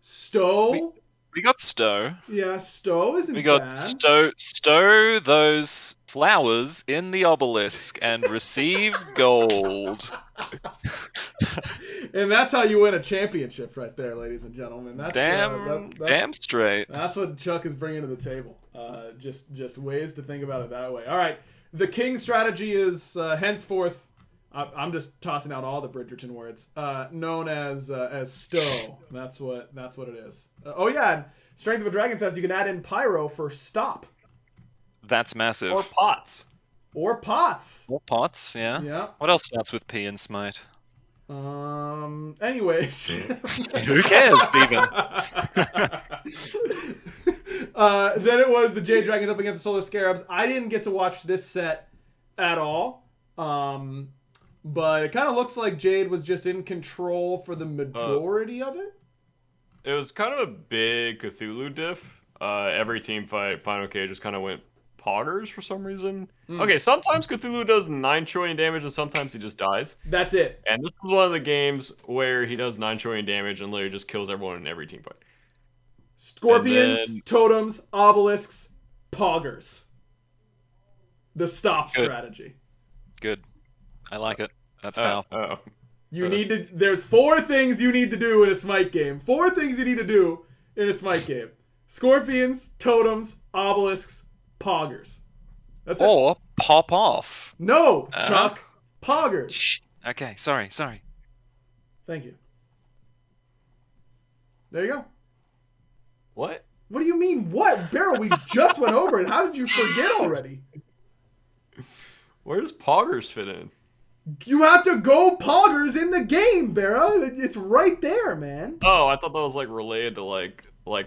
Stow. We got Stow. Yeah, Stow isn't bad. We got Stow those flowers in the obelisk and receive gold. And that's how you win a championship right there, ladies and gentlemen. That's damn straight. That's what Chuck is bringing to the table. Just ways to think about it that way. All right. The king strategy is henceforth, I'm just tossing out all the Bridgerton words, known as Stow. That's what it is. And Strength of a Dragon says you can add in Pyro for stop. That's massive. Or pots. Or pots, yeah. Yeah. What else starts with P in Smite? Anyways. Who cares, even? Then it was the Jade Dragons up against the Solar Scarabs. I didn't get to watch this set at all. But it kind of looks like Jade was just in control for the majority of it. It was kind of a big Cthulhu diff. Every team fight, Final K just kind of went poggers for some reason. Okay, sometimes Cthulhu does 9 trillion damage and sometimes he just dies. That's it. And this is one of the games where he does 9 trillion damage and literally just kills everyone in every team fight. Scorpions, totems, obelisks, poggers. The stop strategy. Good. I like it. That's powerful. There's 4 things you need to do in a Smite game. 4 things you need to do in a Smite game. Scorpions, totems, obelisks, poggers. That's it. Or pop off. No, Chuck. Poggers. Okay, sorry. Thank you. There you go. What? What do you mean, what? Barrel, we just went over it. How did you forget already? Where does poggers fit in? You have to go poggers in the game, BaRRa. It's right there, man. Oh, I thought that was like related to like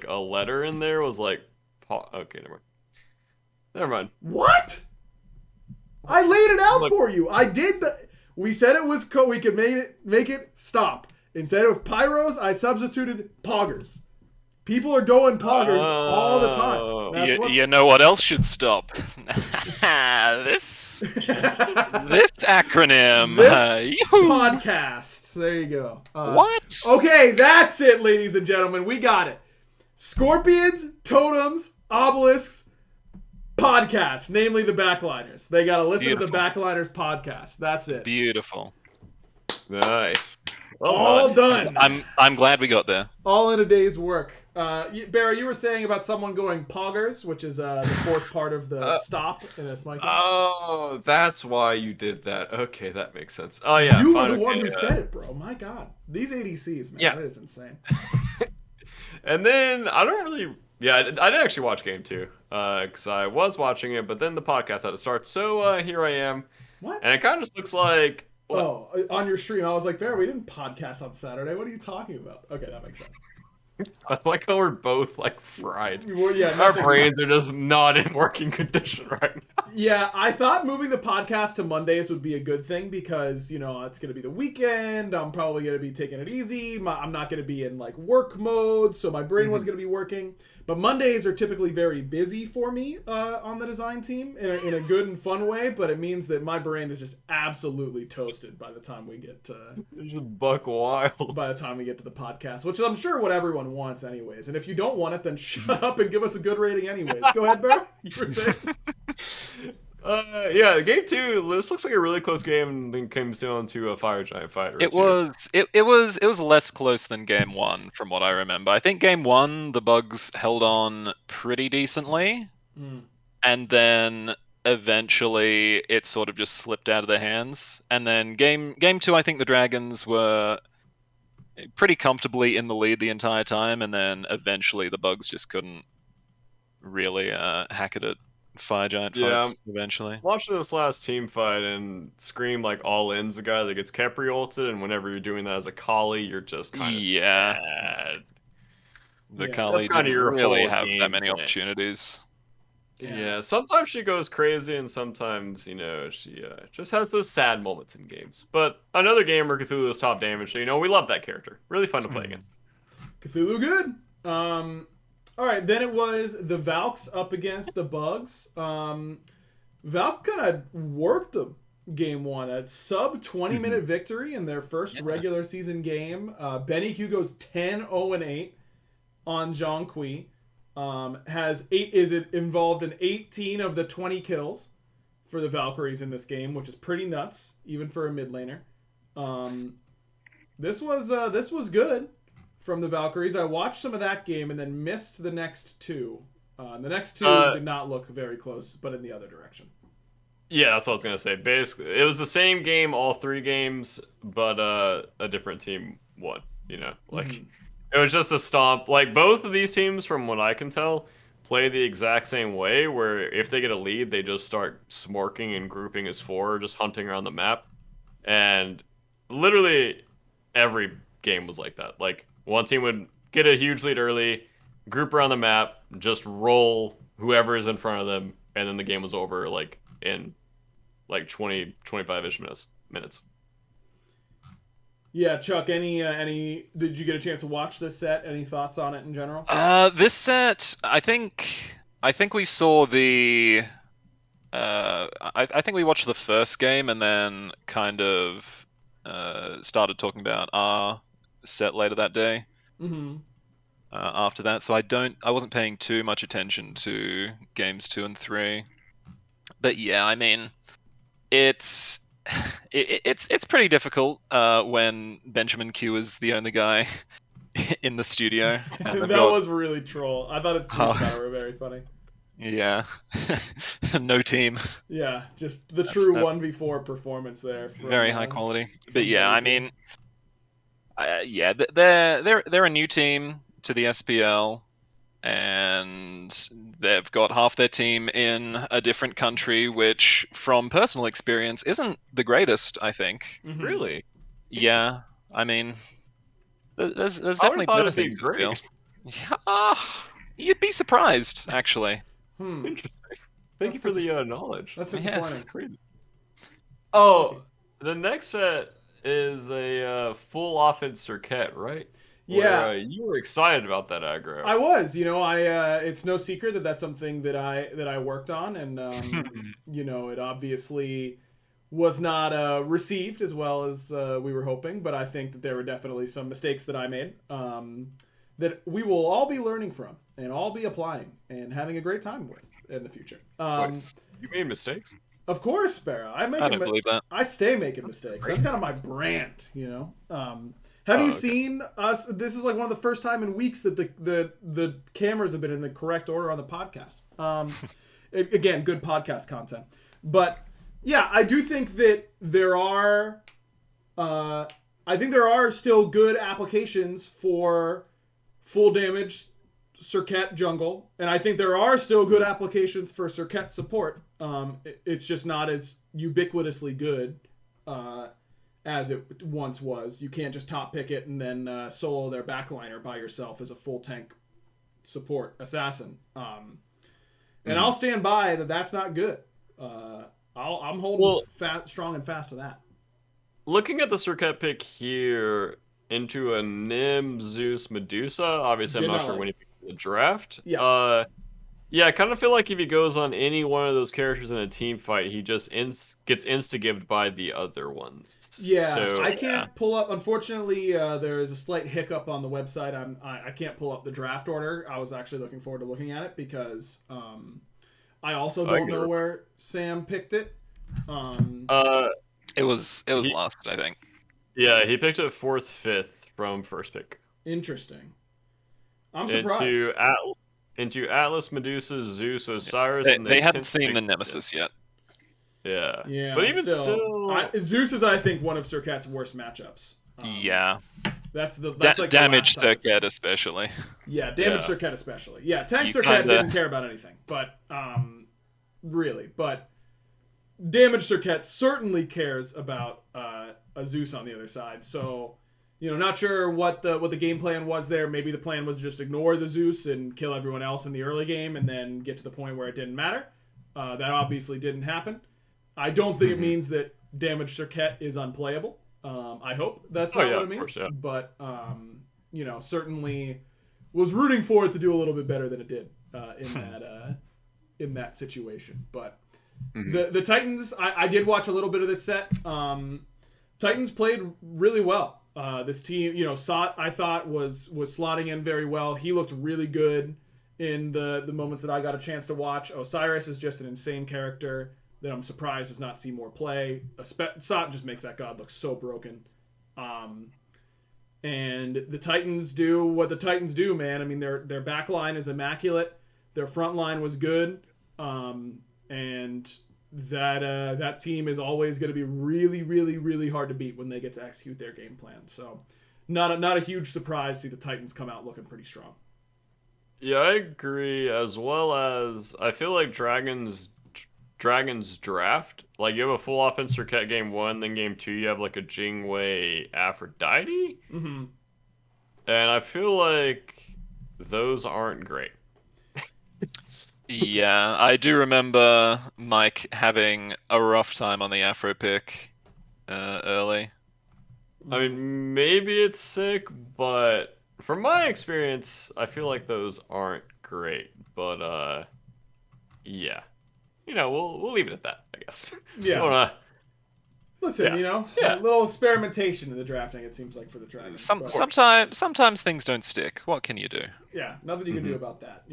a letter in there was like. Okay, never mind. Never mind. What? I laid it out for you. I did the. We said it was we could make it stop. Instead of pyros, I substituted poggers. People are going poggers all the time. You know what else should stop? this acronym. This podcast. There you go. What? Okay, that's it, ladies and gentlemen. We got it. Scorpions, totems, obelisks, podcast. Namely, the backliners. They got to listen to the backliners podcast. That's it. Beautiful. Nice. Well all done. I'm glad we got there. All in a day's work. BaRRa, you were saying about someone going poggers, which is the fourth part of the stop in a Smite game. Oh, that's why you did that. Okay, that makes sense. Oh yeah, you were the one who said it, bro. My God, these ADCs, man, that is insane. And then I don't really, I didn't actually watch game 2 because I was watching it, but then the podcast had to start. So here I am. What? And it kind of just looks like. What? Oh, on your stream, I was like, BaRRa, we didn't podcast on Saturday. What are you talking about? Okay, that makes sense. I like how we're both like fried. Well, yeah, our brains are just not in working condition right now. Yeah, I thought moving the podcast to Mondays would be a good thing because, you know, it's going to be the weekend. I'm probably going to be taking it easy. I'm not going to be in like work mode, so my brain wasn't going to be working. But Mondays are typically very busy for me on the design team in a good and fun way, but it means that my brain is just absolutely toasted by the time we get to... It's just buck wild. By the time we get to the podcast, which I'm sure what everyone wants anyways. And if you don't want it, then shut up and give us a good rating anyways. Go ahead, BaRRa. You were saying? Yeah, game 2. This looks like a really close game, and then comes down to a fire giant fight. It was less close than game 1, from what I remember. I think game 1 the bugs held on pretty decently, and then eventually it sort of just slipped out of their hands. And then game 2, I think the dragons were pretty comfortably in the lead the entire time, and then eventually the bugs just couldn't really hack it at fire giant fights eventually. Watching this last team fight, and Scream like all in's a guy that gets Kepri ulted, and whenever you're doing that as a Kali, you're just kind of sad. The Kali didn't really have that many opportunities. Yeah, sometimes she goes crazy, and sometimes, you know, she just has those sad moments in games. But another game where Cthulhu is top damage, so, you know, we love that character. Really fun to play against. Cthulhu good. All right, then it was the Valks up against the Bugs. Valk kind of worked them game 1. A sub 20-minute victory in their first regular season game. Benny Q goes 10-0-8 on Zhong Kui. Is involved in 18 of the 20 kills for the Valkyries in this game, which is pretty nuts, even for a mid laner. This was good from the Valkyries. I watched some of that game and then missed the next 2. The next 2 did not look very close, but in the other direction. Yeah, that's what I was gonna say. Basically, it was the same game all 3 games, but a different team won. You know, like it was just a stomp. Like both of these teams, from what I can tell, play the exact same way. Where if they get a lead, they just start smorking and grouping as 4, just hunting around the map, and literally every game was like that. Like one team would get a huge lead early, group around the map, just roll whoever is in front of them, and then the game was over like in like 20, 25-ish minutes. Yeah, Chuck, any did you get a chance to watch this set? Any thoughts on it in general? This set, I think we saw the I think we watched the first game and then kind of started talking about our set later that day. After that, so I wasn't paying too much attention to games 2 and 3. But yeah, I mean, it's pretty difficult when Benjamin Q is the only guy in the studio. That was really troll. I thought it's were very funny. Yeah, no team. Yeah, just the true 1v4 performance there. Very high quality. But yeah, I mean, they're a new team to the SPL, and they've got half their team in a different country, which, from personal experience, isn't the greatest, I think. Mm-hmm. Really? Yeah, I mean, there's definitely better things to feel. Yeah, you'd be surprised, actually. Interesting. Thank you for the knowledge. That's disappointing. Crazy. Oh, the next set is a full offense Circuit, right? Yeah, where, you were excited about that aggro. I was. It's no secret that that's something that I worked on, and it obviously was not received as well as we were hoping. But I think that there were definitely some mistakes that I made that we will all be learning from and all be applying and having a great time with in the future. Wait, you made mistakes? Of course, Barra. I don't believe that. I stay making mistakes. That's kind of my brand, Have you seen us? This is like one of the first time in weeks that the cameras have been in the correct order on the podcast. Again, good podcast content. But yeah, I do think that there are. I think there are still good applications for full damage Circuit jungle, and I think there are still good applications for Circuit support. It's just not as ubiquitously good as it once was. You can't just top pick it and then solo their backliner by yourself as a full tank support assassin. And I'll stand by that. That's not good. I'm holding strong and fast to that. Looking at the Circuit pick here into a Nim, Zeus, Medusa. Obviously, I'm not sure when he picked the draft. Yeah. Yeah, I kind of feel like if he goes on any one of those characters in a team fight, he just gets insta-gived by the other ones. Yeah, so, I can't pull up. Unfortunately, there is a slight hiccup on the website. I can't pull up the draft order. I was actually looking forward to looking at it because I also don't know where Sam picked it. It was last, I think. Yeah, he picked it 4th, 5th from first pick. Interesting. I'm surprised. Into Atlas, Medusa, Zeus, Osiris. They hadn't seen the Nemesis yet. Yeah. Yeah. But even still... Zeus is, I think, one of Circuit's worst matchups. Yeah. That's like damage Circuit especially. Yeah, damage Circuit especially. Yeah, tank Circuit didn't care about anything. But, really. But damage Circuit certainly cares about a Zeus on the other side. So... not sure what the game plan was there. Maybe the plan was just ignore the Zeus and kill everyone else in the early game and then get to the point where it didn't matter. That obviously didn't happen. I don't think it means that damage Circuit is unplayable. I hope that's not what it means. Course, yeah. But, certainly was rooting for it to do a little bit better than it did in that situation. But the Titans, I did watch a little bit of this set. Titans played really well. This team, Sot, I thought was slotting in very well. He looked really good in the moments that I got a chance to watch. Osiris is just an insane character that I'm surprised does not see more play. Sot just makes that god look so broken. And the Titans do what the Titans do, man. I mean, their back line is immaculate. Their front line was good. And that team is always going to be really, really, really hard to beat when they get to execute their game plan. So not a huge surprise to see the Titans come out looking pretty strong. Yeah, I agree, as well as I feel like Dragon's draft, like you have a full offense Circuit game 1, then game 2 you have like a Jingwei Aphrodite. Mm-hmm. And I feel like those aren't great. Yeah, I do remember Mike having a rough time on the Afro pick early. I mean, maybe it's sick, but from my experience, I feel like those aren't great. But yeah, we'll leave it at that, I guess. Yeah. Listen, a little experimentation in the drafting. It seems like for the Dragons. Sometimes things don't stick. What can you do? Yeah, nothing you can do about that.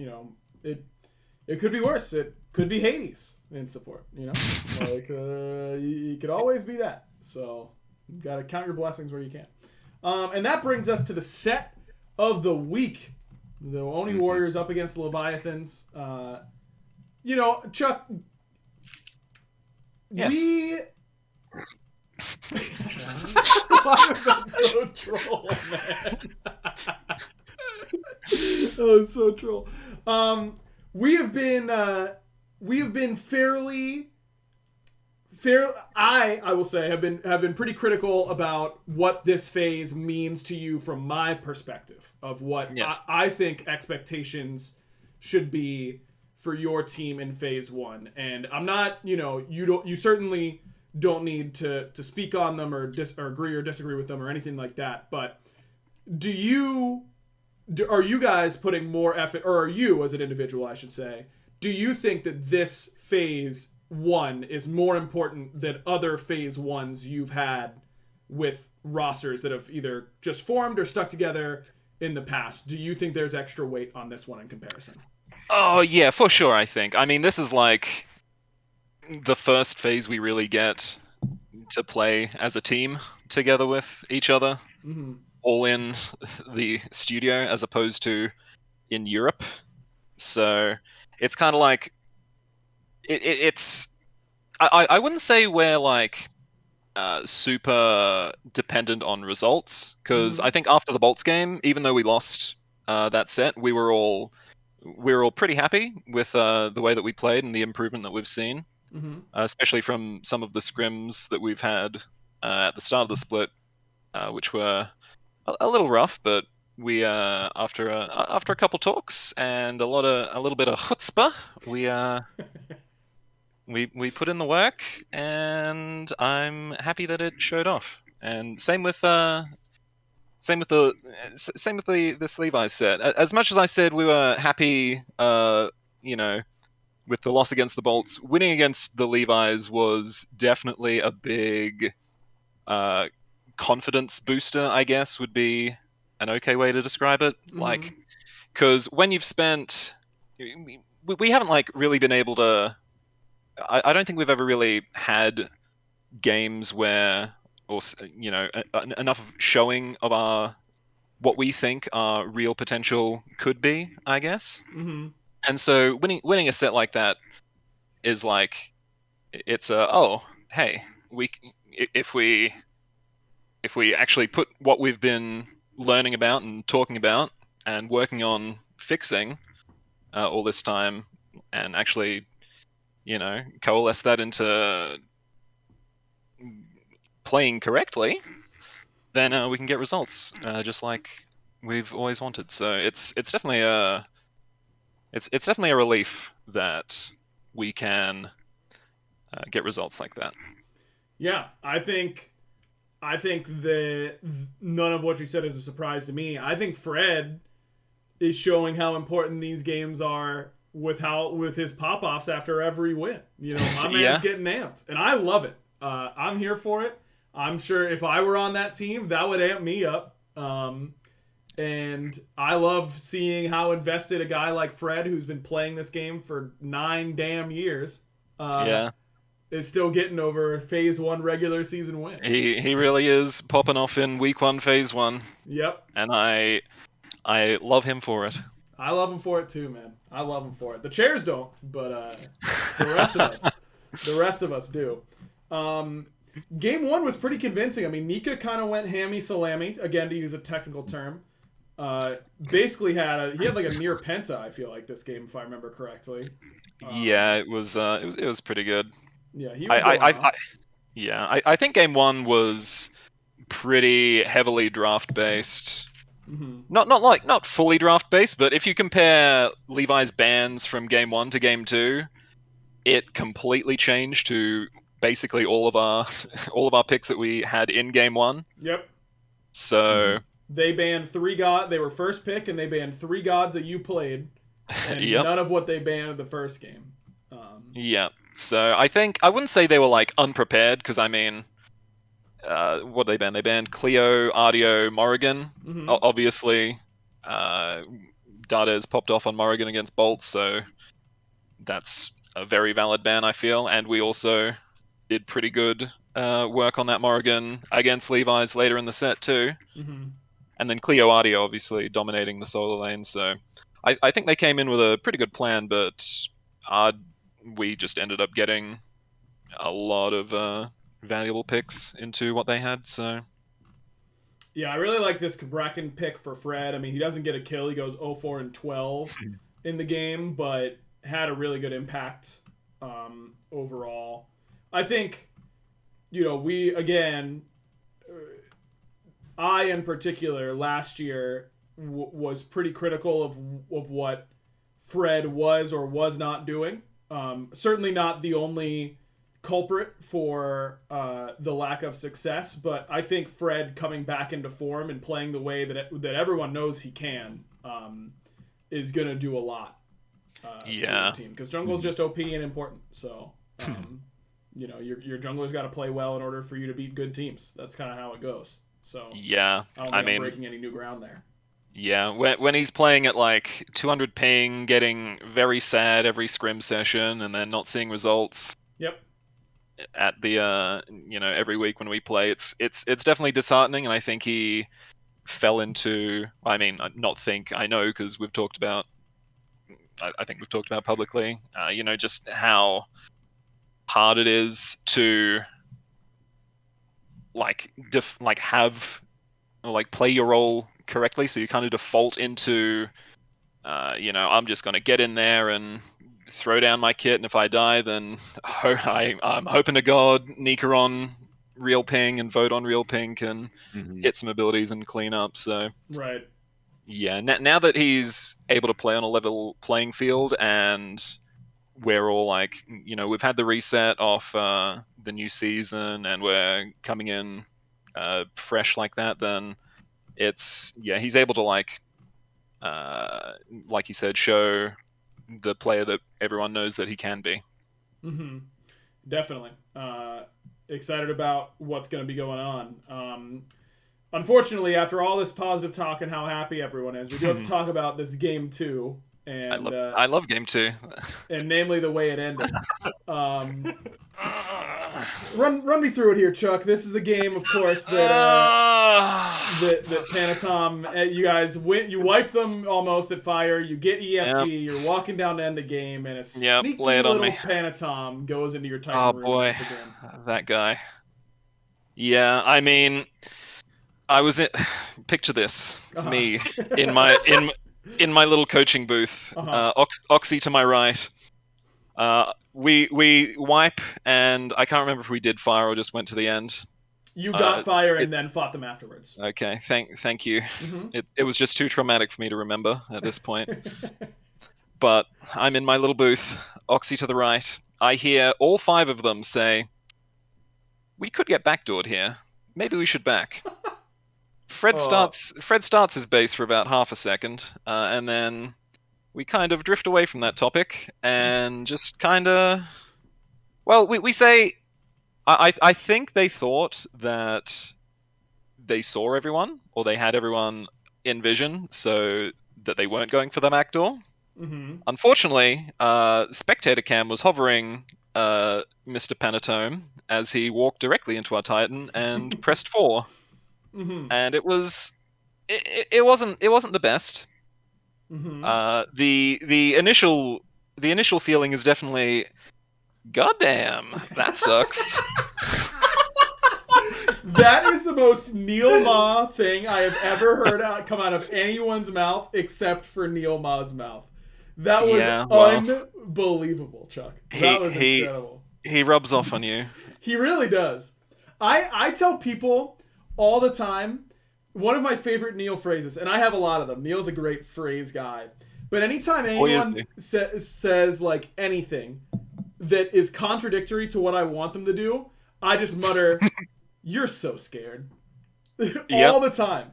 It could be worse. It could be Hades in support. Like you could always be that. So you gotta count your blessings where you can. And that brings us to the set of the week. The Oni Warriors up against the Leviathans. Chuck. Yes. Why was that so troll, man? Oh, it's so troll. We have been I will say have been pretty critical about what this phase means to you from my perspective of what I think expectations should be for your team in phase 1. And I'm not, you certainly don't need to speak on them or agree or disagree with them or anything like that. But are you guys putting more effort, or are you as an individual, I should say, do you think that this phase 1 is more important than other phase 1s you've had with rosters that have either just formed or stuck together in the past? Do you think there's extra weight on this one in comparison? Oh, yeah, for sure, I think. I mean, this is like the first phase we really get to play as a team together with each other, all in the studio as opposed to in Europe. So it's kind of like it's. I wouldn't say we're like super dependent on results, because I think after the Bolts game, even though we lost that set, we were all pretty happy with the way that we played and the improvement that we've seen, especially from some of the scrims that we've had at the start of the split, which were a little rough, but we after a couple talks and a little bit of chutzpah, we put in the work, and I'm happy that it showed off. And same with the Levi's set. As much as I said we were happy, with the loss against the Bolts, winning against the Levi's was definitely a big confidence booster, I guess, would be an okay way to describe it. Like, because when you've spent, we haven't like really been able to. I don't think we've ever really had games where, or enough showing of what we think our real potential could be, I guess. And so winning a set like that is like, it's hey, if we actually put what we've been learning about and talking about and working on fixing all this time, and actually coalesce that into playing correctly, then we can get results just like we've always wanted. So it's definitely a relief that we can get results like that. Yeah, I think that none of what you said is a surprise to me. I think Fred is showing how important these games are with his pop-offs after every win. My man's getting amped, and I love it. I'm here for it. I'm sure if I were on that team, that would amp me up. And I love seeing how invested a guy like Fred, who's been playing this game for 9 damn years, is still getting over phase 1 regular season win. He really is popping off in week 1 phase 1. Yep. And I love him for it. I love him for it too, man. I love him for it. The chairs don't, but the rest of us do. Game 1 was pretty convincing. I mean, Nika kind of went hammy salami, again to use a technical term. Basically he had like a near penta, I feel like, this game, if I remember correctly. It was pretty good. Yeah, he was I think game 1 was pretty heavily draft based. Not fully draft based, but if you compare Levi's bans from game 1 to game 2, it completely changed to basically all of our picks that we had in game 1. Yep. So they banned 3 gods. They were first pick, and they banned 3 gods that you played, and none of what they banned the first game. So I think I wouldn't say they were like unprepared, because I mean, what they banned? They banned Cleo, Ardio, Morrigan. Obviously, Dada's popped off on Morrigan against Bolts, so that's a very valid ban, I feel. And we also did pretty good work on that Morrigan against Levi's later in the set too. And then Cleo, Ardio obviously dominating the solo lane. So I think they came in with a pretty good plan, but we just ended up getting a lot of valuable picks into what they had. So yeah, I really like this Bracken pick for Fred. I mean, he doesn't get a kill. He goes 0-4 and 12. in the game, but had a really good impact overall. I think, I in particular last year was pretty critical of what Fred was or was not doing. Certainly not the only culprit for the lack of success, but I think Fred coming back into form and playing the way that everyone knows he can is going to do a lot for the team. Because jungle's just OP and important. So, your jungler's got to play well in order for you to beat good teams. That's kind of how it goes. So I don't think I'm breaking any new ground there. Yeah, when he's playing at like 200 ping, getting very sad every scrim session, and then not seeing results. Yep. At the every week when we play, it's definitely disheartening, and I think he fell into. I know because we've talked about. I think we've talked about publicly. Just how hard it is to play your role correctly, so you kind of default into I'm just going to get in there and throw down my kit, and if I die, then I'm hoping to God Nika on real ping and vote on real ping can hit some abilities and clean up. So right, yeah, now that he's able to play on a level playing field, and we're all we've had the reset off the new season, and we're coming in fresh like that, then he's able to like you said, show the player that everyone knows that he can be. Definitely. Excited about what's going to be going on. Unfortunately, after all this positive talk and how happy everyone is, we do have to talk about this game 2. And I love game 2. And namely the way it ended. Run me through it here, Chuck. This is the game, of course, that Panatom, you guys win. You wipe them almost at fire. You get EFT. Yep. You're walking down to end the game, and a sneaky little Panatom goes into your Titan room. Oh boy, that guy. Yeah, I mean, I was in. Picture this: me in my little coaching booth. Oxy to my right. We wipe, and I can't remember if we did fire or just went to the end. You got fire and then fought them afterwards. Okay, thank you. It was just too traumatic for me to remember at this point. But I'm in my little booth, Oxy to the right. I hear all 5 of them say, "We could get backdoored here. Maybe we should back." Fred starts his base for about half a second, and then we kind of drift away from that topic and just kind of... Well, we say... I think they thought that they saw everyone, or they had everyone in vision, so that they weren't going for the back door. Unfortunately, spectator cam was hovering Mr. Panatome as he walked directly into our Titan and pressed 4. And it wasn't the best. The initial feeling is definitely, goddamn, that sucks. That is the most Neil Ma thing I have ever heard come out of anyone's mouth except for Neil Ma's mouth. That was unbelievable, Chuck. That was incredible. He rubs off on you. He really does. I tell people all the time, one of my favorite Neil phrases, and I have a lot of them. Neil's a great phrase guy. But anytime anyone says like anything that is contradictory to what I want them to do, I just mutter, "You're so scared." All the time.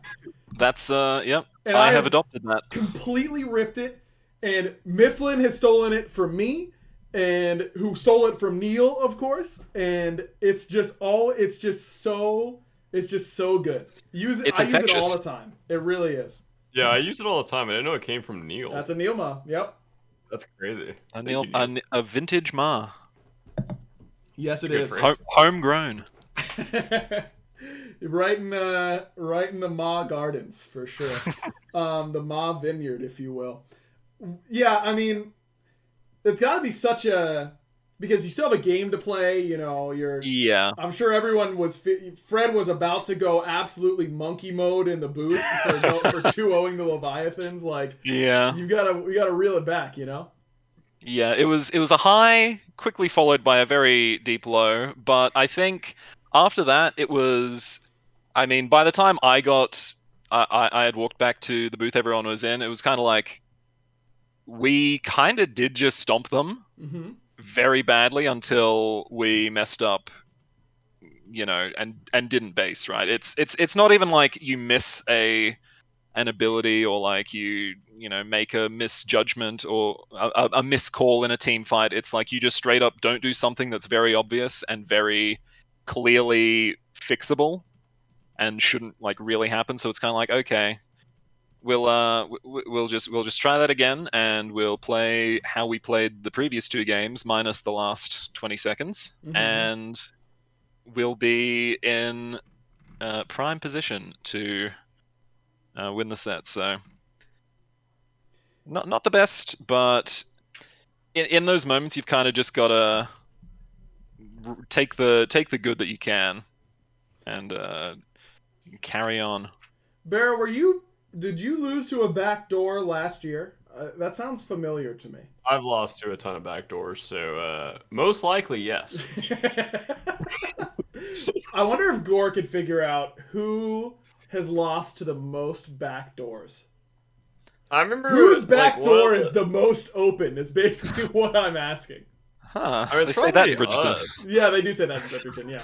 That's yep. And I have adopted that. Completely ripped it, and Mifflin has stolen it from me, and who stole it from Neil, of course. And it's just so good. I use it all the time. It really is. Yeah, I use it all the time. I didn't know it came from Neil. That's a Neil Ma. Yep. That's crazy. A vintage Ma. Yes, it is. Homegrown. Right in the Ma Gardens for sure. The Ma Vineyard, if you will. Yeah, I mean, it's got to be such a because you still have a game to play. Yeah. I'm sure everyone was. Fred was about to go absolutely monkey mode in the booth for 2-0ing the Leviathans. Like, yeah, we gotta reel it back. Yeah, it was a high, quickly followed by a very deep low. But I think after that, it was. I mean, by the time I had walked back to the booth everyone was in. It was kind of like we kind of did just stomp them very badly until we messed up, and didn't base right. It's not even like you miss an ability or like make a misjudgment or a miscall in a team fight. It's like you just straight up don't do something that's very obvious and very clearly fixable and shouldn't like really happen. So it's kind of like, okay, we'll just try that again, and we'll play how we played the previous two games minus the last 20 seconds, and we'll be in prime position to win the set. So not the best, but in those moments you've kind of just got to take the good that you can and carry on. BaRRa, did you lose to a backdoor last year? That sounds familiar to me. I've lost to a ton of backdoors, so most likely yes. I wonder if Gore could figure out who has lost to the most backdoors. I remember whose backdoor is the most open is basically what I'm asking. Huh. I mean, they say that in Bridgerton. Yeah, they do say that in Bridgerton, yeah.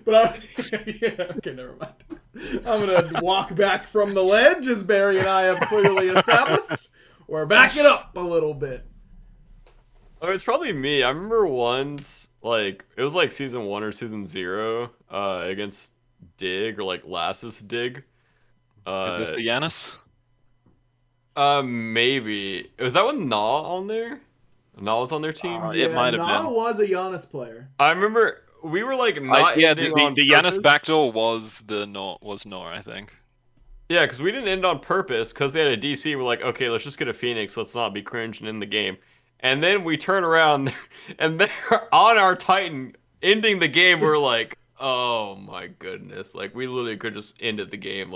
But okay, never mind. I'm going to walk back from the ledge, as Barry and I have clearly established. Or back it up a little bit. Oh, it's probably me. I remember once, it was like season 1 or season 0 against Dig, or Lassus Dig. Is this the Yanis? Maybe. Was that when Gnaw on there? Gnaw was on their team? It might have been. Gnaw was a Giannis player. I remember we were not the Giannis backdoor was Gnaw, I think. Yeah, because we didn't end on purpose, because they had a DC. We're like, okay, let's just get a Phoenix. Let's not be cringe and end the game. And then we turn around, and they're on our Titan, ending the game. We're like, oh my goodness. We literally could just ended the game.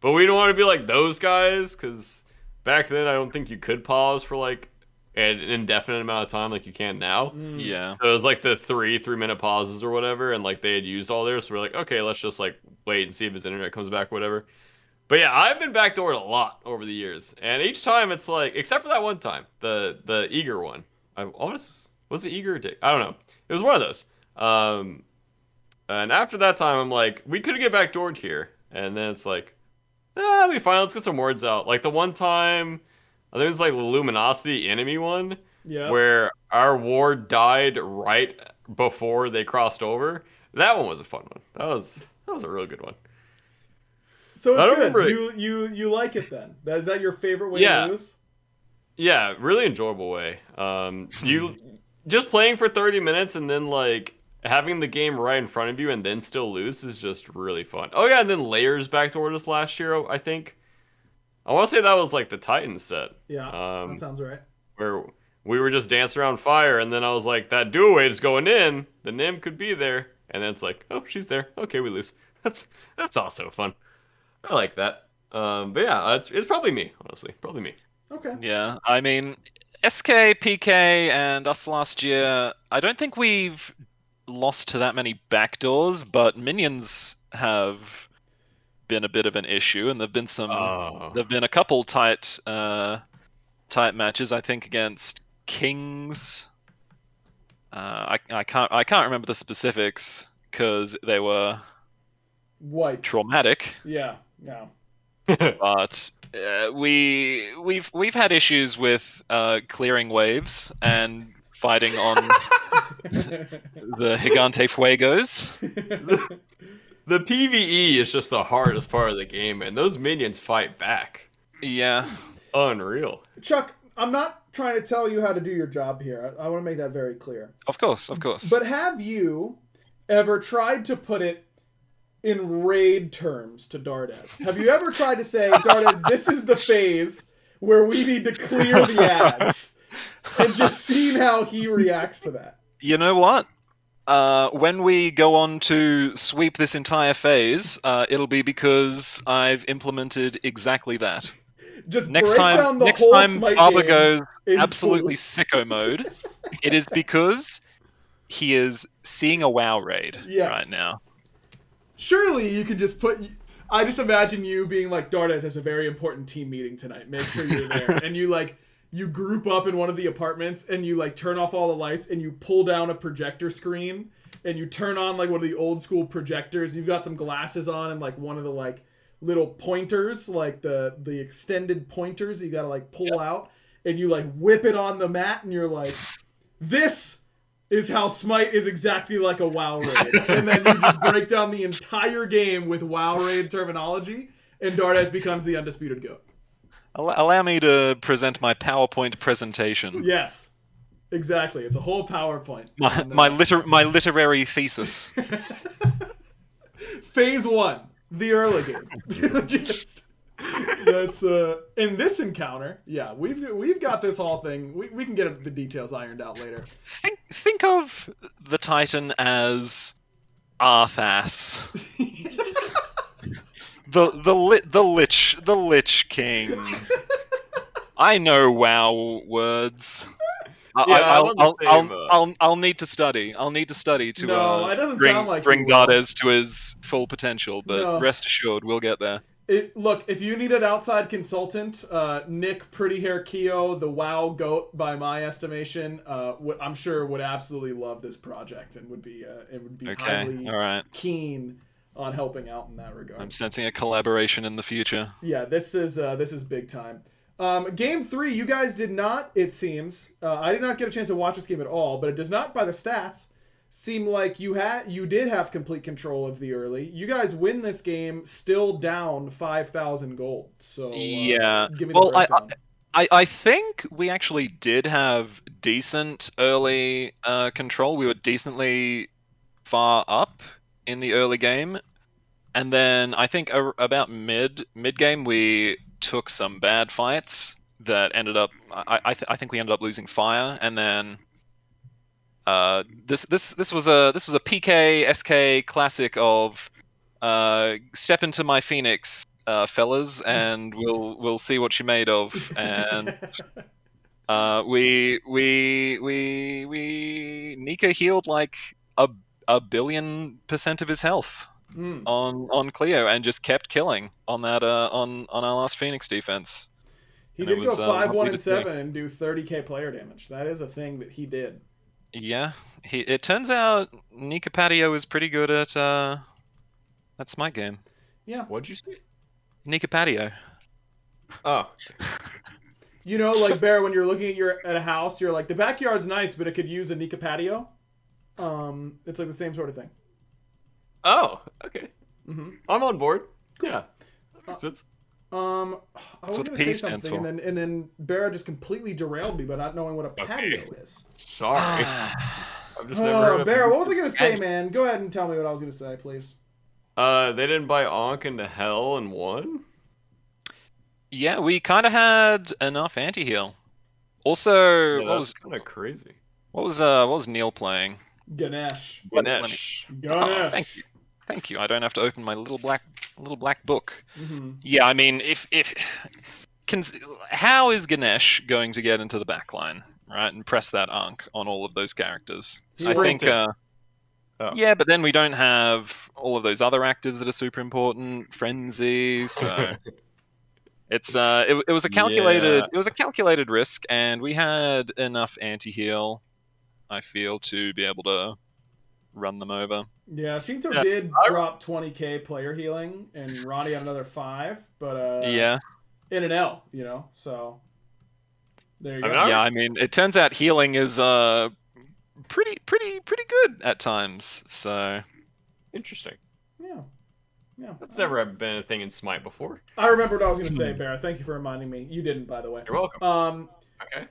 But we don't want to be like those guys, because back then I don't think you could pause for an indefinite amount of time like you can now. Yeah. So it was the 3-minute pauses or whatever, and they had used all theirs. So we're like, okay, let's just wait and see if his internet comes back, whatever. But yeah, I've been backdoored a lot over the years, and each time it's except for that one time, the Eager one. Was it Eager or Dick? I don't know. It was one of those. And after that time, I'm like, we could get backdoored here, and then it's that'll be fine. Let's get some words out. The one time, I think it was the Luminosity enemy one, where our ward died right before they crossed over. That one was a fun one. That was a real good one. So it's good. You like it then? Is that your favorite way to lose? Yeah, really enjoyable way. You just playing for 30 minutes and then having the game right in front of you and then still lose is just really fun. Oh yeah, and then Layers backdoored us last year, I think. I want to say that was the Titan set. Yeah, that sounds right. Where we were just dancing around fire, and then I was like, that dual wave's going in. The Nim could be there, and then it's oh, she's there. Okay, we lose. That's also fun. I like that. But yeah, it's probably me, honestly. Probably me. Okay. Yeah, I mean, SK, PK, and us last year, I don't think we've lost to that many backdoors, but minions have been a bit of an issue, and there've been a couple tight matches. I think against Kings. I can't remember the specifics because they were wiped. Traumatic. Yeah. No. But we've had issues with clearing waves and fighting on the Gigante Fuegos. The PvE is just the hardest part of the game, and those minions fight back. Yeah. Unreal. Chuck, I'm not trying to tell you how to do your job here. I want to make that very clear. Of course. But have you ever tried to put it in raid terms to Dardes? Have you ever tried to say, Dardes, this is the phase where we need to clear the ads? and just seeing how he reacts to that. You know what? When we go on to sweep this entire phase, it'll be because I've implemented exactly that. Just next break time, down the next whole time Smite Baba game goes into- absolutely sicko mode, it is because he is seeing a WoW raid right now. Surely you could just put... I just imagine you being like, Dardes, there's a very important team meeting tonight. Make sure you're there. And you group up in one of the apartments and you turn off all the lights and you pull down a projector screen and you turn on one of the old school projectors. You've got some glasses on and one of the little pointers, the extended pointers you gotta pull out, and you whip it on the mat and you're like, this is how Smite is exactly like a WoW raid. And then you just break down the entire game with WoW raid terminology, and Dardes becomes the undisputed GOAT. Allow me to present my PowerPoint presentation. Yes, exactly. It's a whole PowerPoint. My literary thesis. Phase 1, the early game. That's in this encounter. Yeah, we've got this whole thing. We can get the details ironed out later. Think of the Titan as Arthas. the Lich King. I know WoW words. I'll need to study. I'll need to study to it doesn't sound like bring Dardes to his full potential. But rest assured, we'll get there. Look, if you need an outside consultant, Nick Pretty Hair Keo, the WoW GOAT by my estimation, I'm sure would absolutely love this project and would be highly keen on helping out in that regard. I'm sensing a collaboration in the future. Yeah, this is big time. Game 3, you guys did not, it seems. I did not get a chance to watch this game at all, but it does not, by the stats, seem like you did have complete control of the early. You guys win this game still down 5,000 gold. So yeah, give me the breakdown. I think we actually did have decent early control. We were decently far up in the early game, and then I think about mid game we took some bad fights that ended up. I think we ended up losing fire, and then. This was a PK SK classic of step into my Phoenix, fellas, and we'll see what you're made of. And we Nika healed a 1,000,000,000% of his health on Cleo and just kept killing on that on our last Phoenix defense. He did go 5-1-7 and do 30k player damage. That is a thing that he did. Yeah, it turns out Nika Patio is pretty good at Smite game. Yeah. What'd you say? Nika Patio. Oh. Bear, when you're looking at a house, you're like, the backyard's nice, but it could use a Nika Patio. It's the same sort of thing. Oh, okay. Mm-hmm. I'm on board. Cool. Yeah. That makes sense. I was going to say something, and then Barra just completely derailed me by not knowing what a patio is. Sorry. I've just never heard of Barra, what was I going to say, man? Go ahead and tell me what I was going to say, please. They didn't buy Ankh into hell and won? Yeah, we kind of had enough anti-heal. Also, what was kind of crazy? What was Neil playing? Ganesh. Oh, thank you. I don't have to open my little black book. Mm-hmm. Yeah, I mean, how is Ganesh going to get into the backline, right, and press that Ankh on all of those characters? I think. Yeah, but then we don't have all of those other actives that are super important. Frenzy, so it was a calculated risk, and we had enough anti-heal, I feel, to be able to run them over. Yeah, Shinto did drop 20k player healing, and Ronnie had another 5, but in an L, so there you go. I mean, it turns out healing is pretty good at times. So interesting. Yeah. That's never been a thing in Smite before. I remember what I was going to say, Barra. Thank you for reminding me. You didn't, by the way. You're welcome. Okay.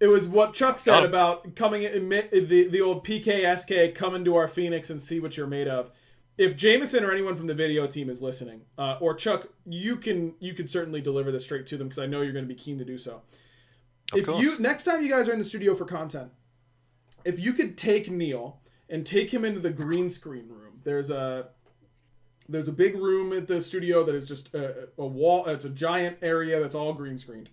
It was what Chuck said about coming the old PKSK coming to our Phoenix and see what you're made of. If Jameson or anyone from the video team is listening, or Chuck, you can certainly deliver this straight to them because I know you're going to be keen to do so. Of course. Next time you guys are in the studio for content, if you could take Neil and take him into the green screen room, there's a big room at the studio that is just a wall. It's a giant area that's all green screened.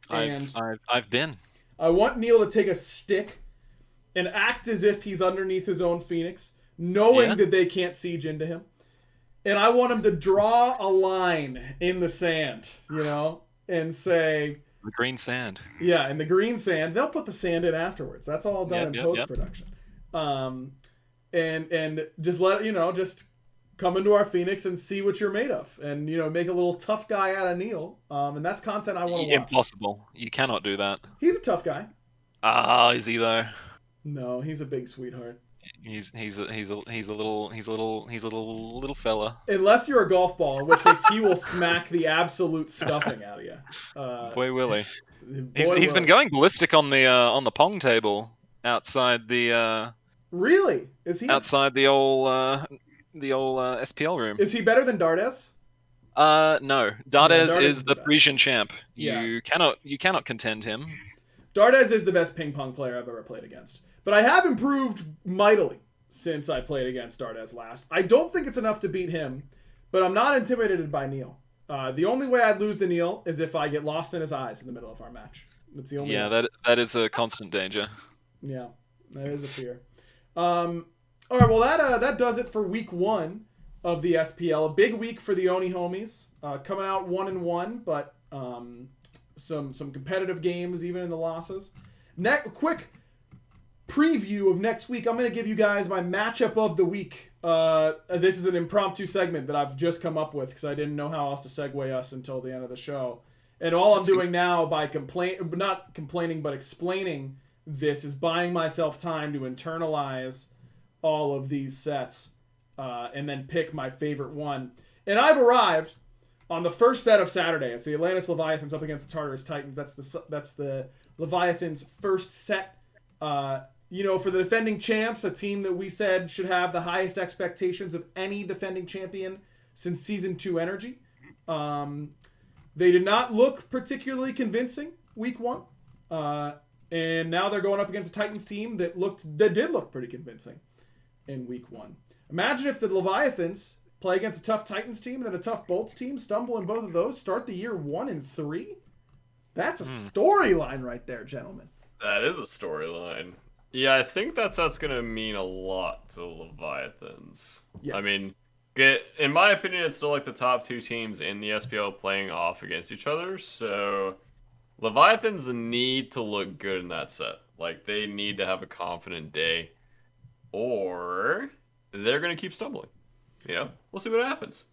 And I've been. I want Neil to take a stick and act as if he's underneath his own Phoenix, knowing that they can't siege into him. And I want him to draw a line in the sand, and say... The green sand. Yeah, in the green sand. They'll put the sand in afterwards. That's all done in post-production. And just just come into our Phoenix and see what you're made of. And, make a little tough guy out of Neil. And that's content I want to watch. Impossible. You cannot do that. He's a tough guy. Is he though? No, he's a big sweetheart. He's a little fella. Unless you're a golf ball, in which case he will smack the absolute stuffing out of you. Boy, will he? He's been going ballistic on the pong table outside the. Really? Is he outside the old SPL room? Is he better than Dardes? No. Dardes is the the Parisian champ. You cannot contend him. Dardes is the best ping pong player I've ever played against. But I have improved mightily since I played against Dardes last. I don't think it's enough to beat him, but I'm not intimidated by Neil. The only way I'd lose to Neil is if I get lost in his eyes in the middle of our match. That's the only way. That is a constant danger. Yeah, that is a fear. All right, well, that does it for week 1 of the SPL. A big week for the Oni homies. Coming out 1-1, but some competitive games even in the losses. Quick preview of next week. I'm going to give you guys my matchup of the week. This is an impromptu segment that I've just come up with because I didn't know how else to segue us until the end of the show. And all I'm doing now by not complaining but explaining this is buying myself time to internalize all of these sets and then pick my favorite one. And I've arrived on the first set of Saturday. It's the Atlantis Leviathans up against the Tartarus Titans. That's the Leviathans' first set. For the defending champs, a team that we said should have the highest expectations of any defending champion since Season 2 Energy. They did not look particularly convincing week 1. And now they're going up against a Titans team that did look pretty convincing in week 1. Imagine if the Leviathans play against a tough Titans team and then a tough Bolts team, stumble in both of those, start the year 1-3. That's a storyline right there, gentlemen. That is a storyline. Yeah, I think that's going to mean a lot to the Leviathans. Yes. I mean, in my opinion, it's still like the top 2 teams in the SPL playing off against each other. So Leviathans need to look good in that set. Like, they need to have a confident day, or they're going to keep stumbling. We'll see what happens.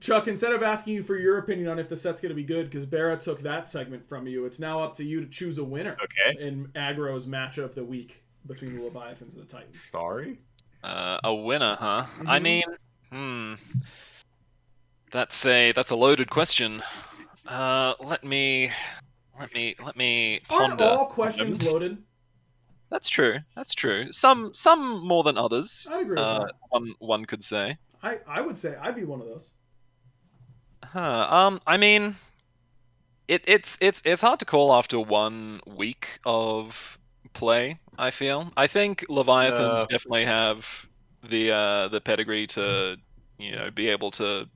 Chuck, instead of asking you for your opinion on if the set's going to be good, because BaRRA took that segment from you, it's now up to you to choose a winner. Okay. In Aggro's match of the week between the Leviathans and the Titans. Sorry? A winner, huh? Mm-hmm. I mean, that's a loaded question. Let me ponder. Aren't all questions loaded? That's true. Some more than others. I'd agree with that. One could say. I would say I'd be one of those. I mean, it's hard to call after 1 week of play. I feel. I think Leviathans definitely have the pedigree to be able to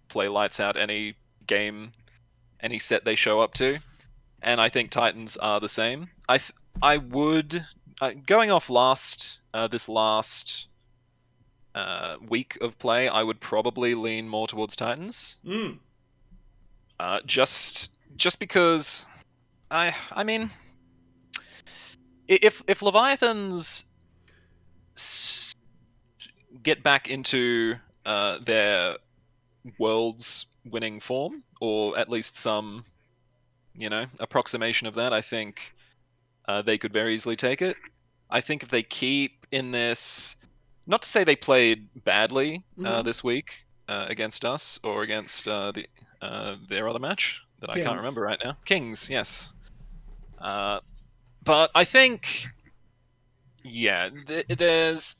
play lights out any game, any set they show up to, and I think Titans are the same. I would going off this last week of play, I would probably lean more towards Titans. Just because I mean, if Leviathans get back into their Worlds winning form, or at least some approximation of that, I think they could very easily take it. I think if they keep in this, not to say they played badly this week against us or against their other match that Kings. I can't remember right now. Kings, yes. But I think, there's.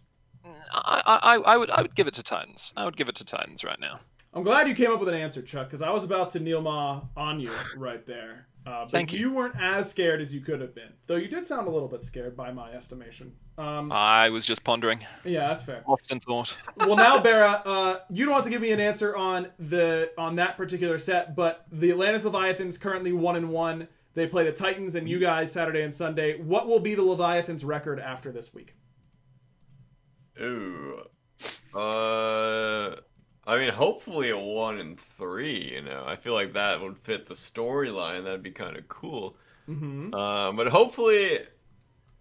I would give it to Titans. I would give it to Titans right now. I'm glad you came up with an answer, Chuck, because I was about to kneel ma on you right there. But Thank you. You weren't as scared as you could have been, though you did sound a little bit scared by my estimation. I was just pondering. Yeah, that's fair. Lost in thought. Well, now, BaRRa, you don't have to give me an answer on that particular set, but the Atlantis Leviathans currently 1-1. They play the Titans and you guys Saturday and Sunday. What will be the Leviathans' record after this week? Ooh. I mean, hopefully a 1-3, you know. I feel like that would fit the storyline. That'd be kind of cool. Mm-hmm. But hopefully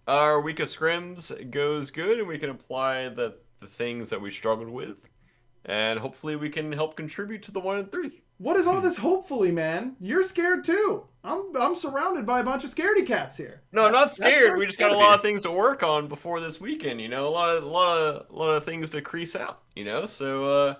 our week of scrims goes good and we can apply the things that we struggled with. And hopefully we can help contribute to the 1-3. What is all this hopefully, man? You're scared too. I'm surrounded by a bunch of scaredy cats here. No, I'm not scared. We just got a lot of things to work on before this weekend, you know. A lot of things to crease out, you know. So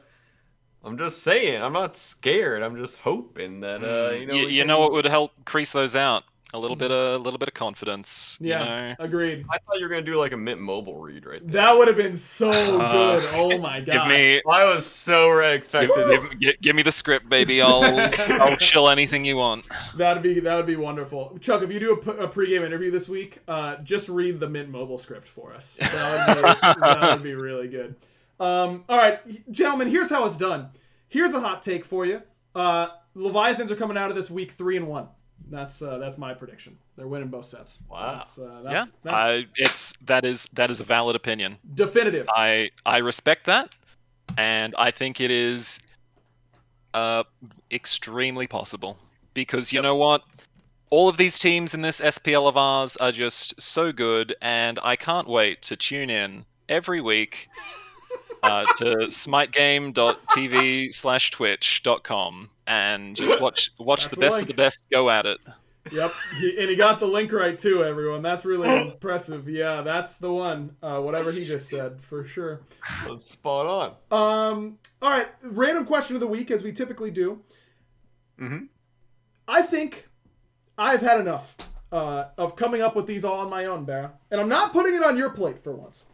I'm just saying, I'm not scared. I'm just hoping that you know. You know what would help crease those out? A little bit of confidence. Yeah, you know? Agreed. I thought you were gonna do like a Mint Mobile read right there. That would have been so good. Oh my god! I was so expected. Give me the script, baby. I'll chill anything you want. That would be wonderful. Chuck, if you do a pregame interview this week, just read the Mint Mobile script for us. That would be really good. All right, gentlemen, here's how it's done. Here's a hot take for you. Leviathans are coming out of this week 3-1. That's my prediction. They're winning both sets. Wow. That is a valid opinion. Definitive. I respect that, and I think it is extremely possible because you know what? All of these teams in this SPL of ours are just so good, and I can't wait to tune in every week to smitegame.tv/twitch.com and just watch the best of the best go at it. Yep, and he got the link right too, everyone. That's really impressive. Yeah, that's the one. Whatever he just said, for sure. That's spot on. All right, random question of the week, as we typically do. Mm-hmm. I think I've had enough of coming up with these all on my own, BaRRa. And I'm not putting it on your plate for once.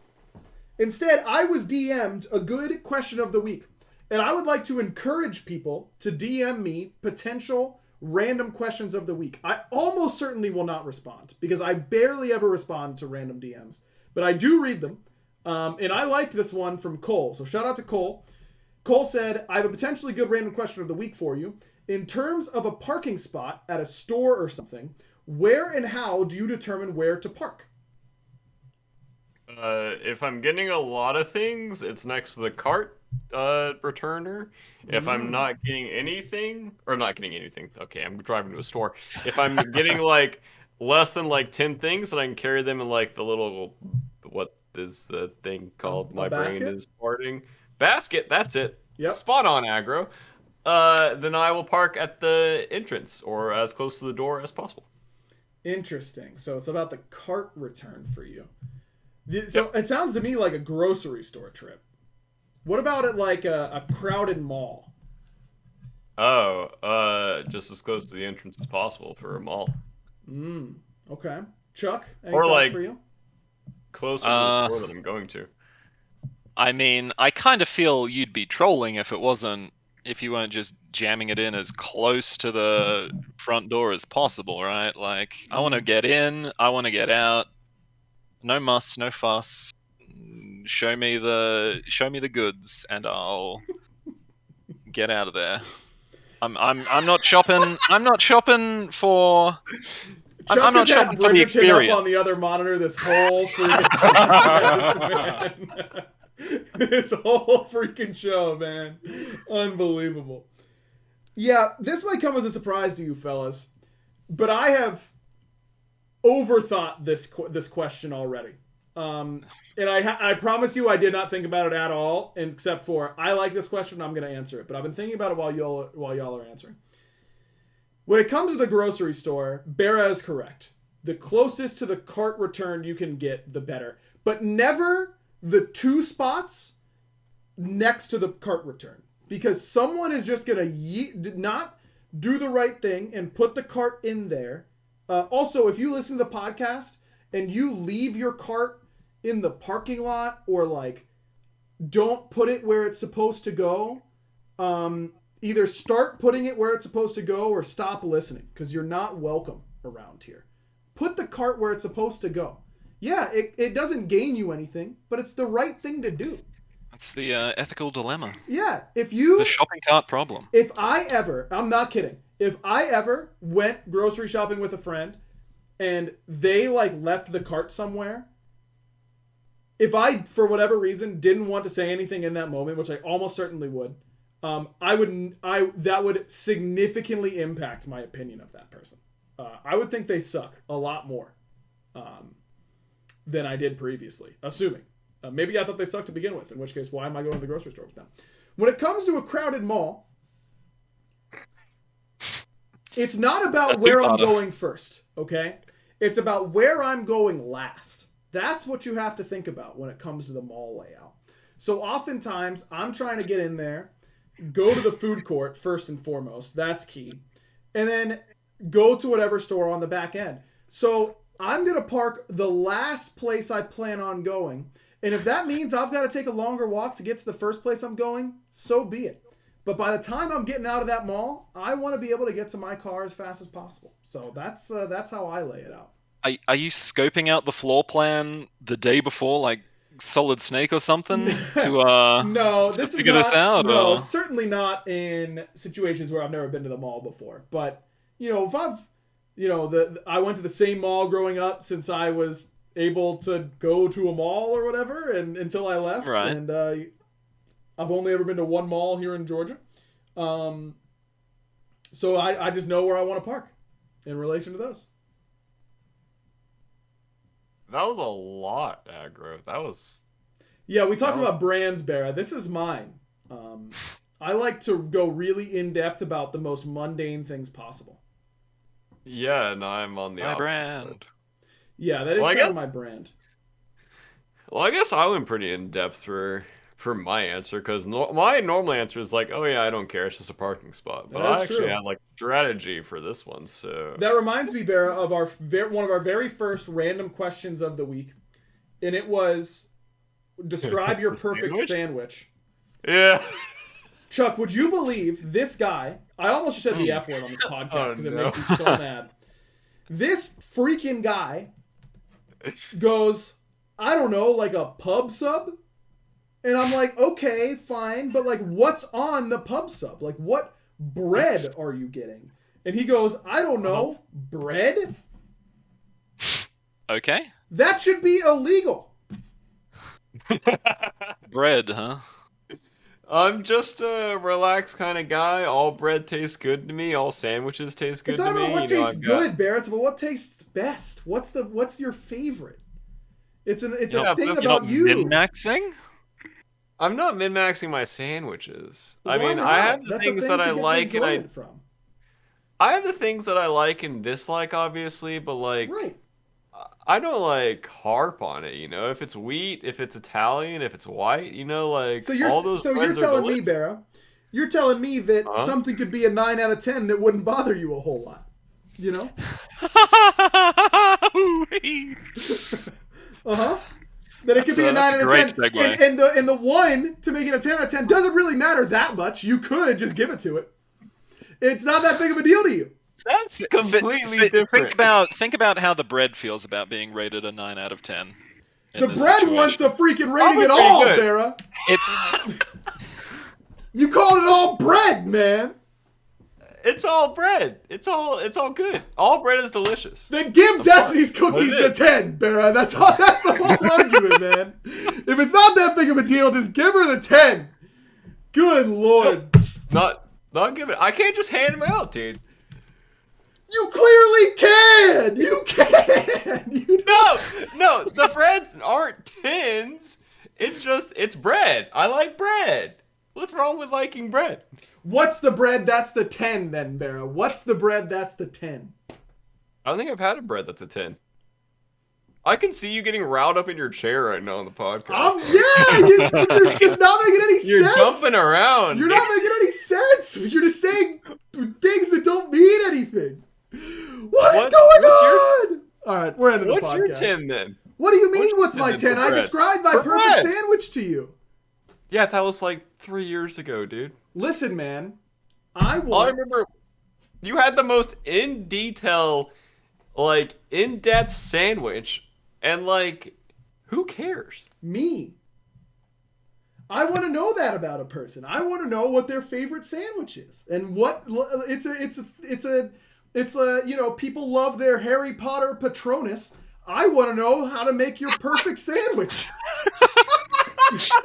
Instead, I was DM'd a good question of the week. And I would like to encourage people to DM me potential random questions of the week. I almost certainly will not respond because I barely ever respond to random DMs. But I do read them. And I liked this one from Cole. So shout out to Cole. Cole said, I have a potentially good random question of the week for you. In terms of a parking spot at a store or something, where and how do you determine where to park? If I'm getting a lot of things, it's next to the cart returner. If I'm not getting anything, okay, I'm driving to a store. If I'm getting like less than like 10 things, then I can carry them in like the little, what is the thing called? My brain is farting. Basket, that's it. Yep. Spot on, Aggro. Then I will park at the entrance or as close to the door as possible. Interesting. So it's about the cart return for you. So It sounds to me like a grocery store trip. What about at like a crowded mall? Oh, just as close to the entrance as possible for a mall. Okay. Chuck, any or thoughts like for you? Closer to the store that I'm going to. I mean, I kind of feel you'd be trolling if you weren't just jamming it in as close to the front door as possible, right? Like, I want to get in, I want to get out. No muss, no fuss. Show me the goods, and I'll get out of there. I'm not shopping. I'm not shopping for. I'm not shopping for the experience. Up on the other monitor, this whole freaking this whole freaking show, man, unbelievable. Yeah, this might come as a surprise to you, fellas, but I have overthought this question already. And I promise you I did not think about it at all, except for I like this question, I'm going to answer it. But I've been thinking about it while y'all are answering. When it comes to the grocery store, BaRRa is correct. The closest to the cart return you can get, the better. But never the 2 spots next to the cart return. Because someone is just going to not do the right thing and put the cart in there. Also, if you listen to the podcast and you leave your cart in the parking lot or like don't put it where it's supposed to go, Either start putting it where it's supposed to go or stop listening, because you're not welcome around here. Put the cart where it's supposed to go. Yeah, it doesn't gain you anything, but it's the right thing to do. That's the ethical dilemma. Yeah, the shopping cart problem. If I ever, I'm not kidding, if I ever went grocery shopping with a friend and they like left the cart somewhere, if I, for whatever reason, didn't want to say anything in that moment, which I almost certainly would, that would significantly impact my opinion of that person. I would think they suck a lot more than I did previously, assuming. Maybe I thought they sucked to begin with, in which case, why am I going to the grocery store with them? When it comes to a crowded mall, it's not about where I'm going first, okay? It's about where I'm going last. That's what you have to think about when it comes to the mall layout. So oftentimes, I'm trying to get in there, go to the food court first and foremost. That's key. And then go to whatever store on the back end. So I'm going to park the last place I plan on going. And if that means I've got to take a longer walk to get to the first place I'm going, so be it. But by the time I'm getting out of that mall, I want to be able to get to my car as fast as possible. So that's how I lay it out. Are you scoping out the floor plan the day before, like Solid Snake or something, no, to figure this out? No, or? Certainly not in situations where I've never been to the mall before. But if I've, I went to the same mall growing up since I was able to go to a mall or whatever, and until I left. Right. And I've only ever been to one mall here in Georgia. So I just know where I want to park in relation to those. That was a lot, Aggro. That was... Yeah, we talked about brands, BaRRa. This is mine. I like to go really in-depth about the most mundane things possible. Yeah, and I'm on the my brand. Yeah, that is kind of my brand. Well, I guess I went pretty in-depth for my answer, because my normal answer is like, oh yeah, I don't care, it's just a parking spot. But I actually had like strategy for this one, so... That reminds me, BaRRa, of one of our very first random questions of the week. And it was, describe your perfect sandwich. Yeah. Chuck, would you believe this guy... I almost just said the F word on this podcast because it makes me so mad. This freaking guy goes, I don't know, like a pub sub? And I'm like, okay, fine, but like, what's on the pub sub? Like, what bread are you getting? And he goes, I don't know, bread? Okay. That should be illegal. Bread, huh? I'm just a relaxed kind of guy. All bread tastes good to me. All sandwiches taste good to me. It's not about what tastes good, Bear. It's about what tastes best. What's your favorite? It's a thing about you. Min-maxing? I'm not min-maxing my sandwiches. I mean, I have the things that I like, and I have the things that I like and dislike, obviously, but like, I don't like harp on it. If it's wheat, if it's Italian, if it's white, like all those. So you're telling me, BaRRa, you're telling me that something could be a 9 out of 10 that wouldn't bother you a whole lot, That it could be a 9 out of 10. Segue. And the one to make it a 10 out of 10 doesn't really matter that much. You could just give it to it. It's not that big of a deal to you. That's completely different. Think about how the bread feels about being rated a 9 out of 10. The bread wants a freaking rating at all, BaRRa. It's you called it all bread, man. It's all bread. It's all good. All bread is delicious. Then give Destiny's Cookies the 10, BaRRa. That's the whole argument, man. If it's not that big of a deal, just give her the 10. Good Lord. Not give it. I can't just hand them out, dude. You clearly can. You can. No. The breads aren't 10s. It's bread. I like bread. What's wrong with liking bread? What's the bread that's the 10 then, BaRRa? What's the bread that's the 10? I don't think I've had a bread that's a 10. I can see you getting riled up in your chair right now on the podcast. You're just not making any sense. You're jumping around. You're not making any sense. You're just saying things that don't mean anything. What's going on? All right, we're ending the podcast. What's your 10 then? What do you mean, what's my 10? I described my perfect sandwich to you. Yeah, that was like 3 years ago, dude. Listen, man. I remember you had the most in detail, like, in-depth sandwich, and, like, who cares? Me. I want to know that about a person. I want to know what their favorite sandwich is, and what it's a people love their Harry Potter Patronus. I want to know how to make your perfect sandwich.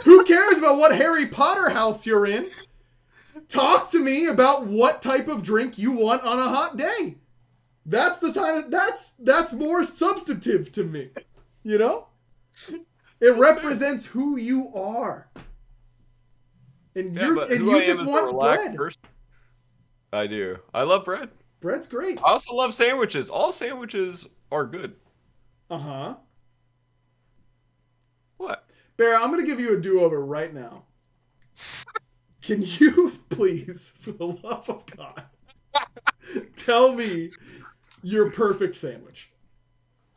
Who cares about what Harry Potter house you're in? Talk to me about what type of drink you want on a hot day. That's the time. That's more substantive to me. You know, it represents who you are. And you just want bread. Person. I do. I love bread. Bread's great. I also love sandwiches. All sandwiches are good. Uh-huh. What? Bear, I'm going to give you a do-over right now. Can you please, for the love of God, tell me your perfect sandwich?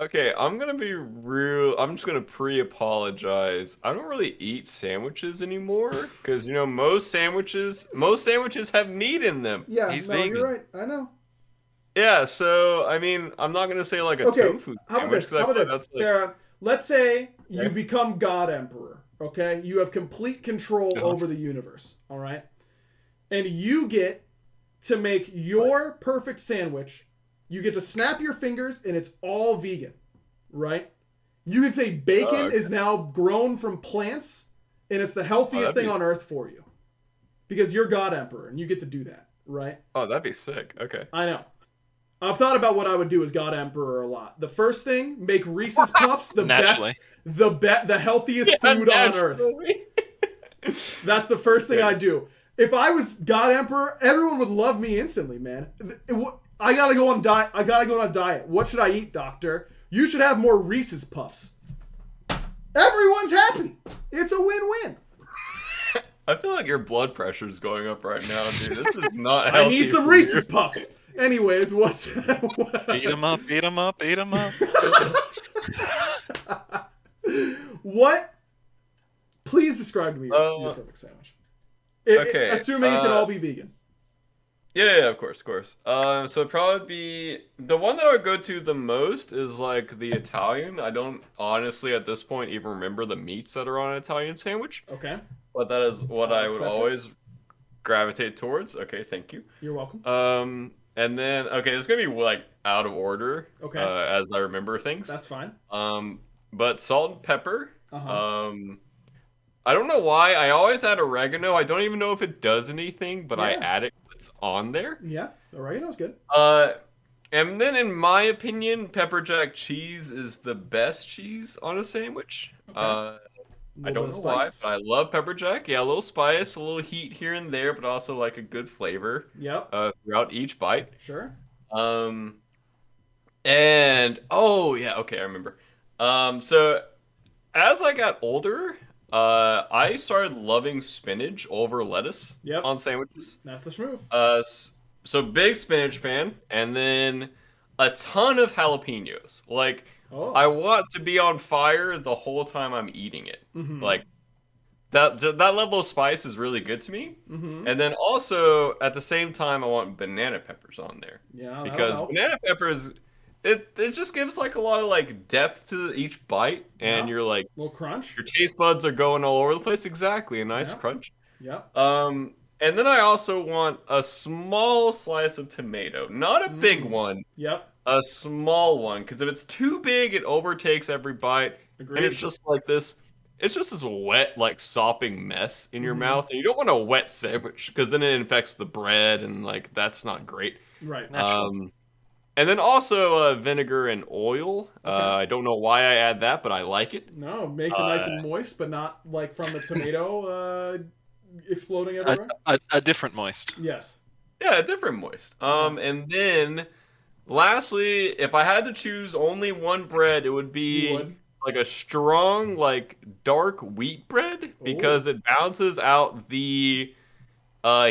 Okay, I'm gonna be real. I'm just gonna pre-apologize. I don't really eat sandwiches anymore because most sandwiches have meat in them. Yeah, you're right. I know. Yeah, so I mean, I'm not gonna say like a tofu sandwich. How about this? Farrah, let's say you become God Emperor. Okay, you have complete control over the universe. All right, and you get to make your perfect sandwich. You get to snap your fingers, and it's all vegan, right? You can say bacon is now grown from plants, and it's the healthiest thing on earth for you. Because you're God Emperor, and you get to do that, right? Oh, that'd be sick. Okay. I know. I've thought about what I would do as God Emperor a lot. The first thing, make Reese's Puffs the healthiest food on earth. That's the first thing I'd do. If I was God Emperor, everyone would love me instantly, man. I gotta go on diet. I gotta go on a diet. What should I eat, doctor? You should have more Reese's Puffs. Everyone's happy. It's a win-win. I feel like your blood pressure is going up right now, dude. This is not healthy. I need some Reese's Puffs. Anyways, what's... Eat them up, eat them up, eat them up. What? Please describe to me your perfect sandwich. Okay. Assuming it can all be vegan. Yeah, of course. So it'd probably be the one that I would go to the most is like the Italian. I don't honestly at this point even remember the meats that are on an Italian sandwich. Okay. But that is what I would always gravitate towards. Okay, thank you. You're welcome. And then it's gonna be like out of order. Okay. As I remember things. That's fine. But salt and pepper. I don't know why. I always add oregano. I don't even know if it does anything, but I add it. It's on there. Yeah, oregano's good. And then in my opinion, pepper jack cheese is the best cheese on a sandwich. I don't know why, but I love pepper jack. Yeah, a little spice, a little heat here and there, but also like a good flavor. Yep. Throughout each bite. Sure. And I remember. So as I got older, I started loving spinach over lettuce on sandwiches. That's the smooth. So big spinach fan, and then a ton of jalapenos. Like, I want to be on fire the whole time I'm eating it. Mm-hmm. Like, that level of spice is really good to me. Mm-hmm. And then also, at the same time, I want banana peppers on there. Yeah, because banana peppers... It just gives like a lot of like depth to each bite, and you're like a little crunch. Your taste buds are going all over the place. Exactly, a nice crunch. Yeah. And then I also want a small slice of tomato, not a big one. Yep. A small one, because if it's too big, it overtakes every bite, and it's just like this. It's just this wet, like sopping mess in your mouth, and you don't want a wet sandwich because then it infects the bread, and like that's not great. Right. And then also vinegar and oil. I don't know why I add that, but I like it. No, makes it nice and moist, but not like from the tomato exploding everywhere. A different moist. Yes. Yeah, a different moist. And then, lastly, if I had to choose only one bread, it would be like a strong, like dark wheat bread because it balances out the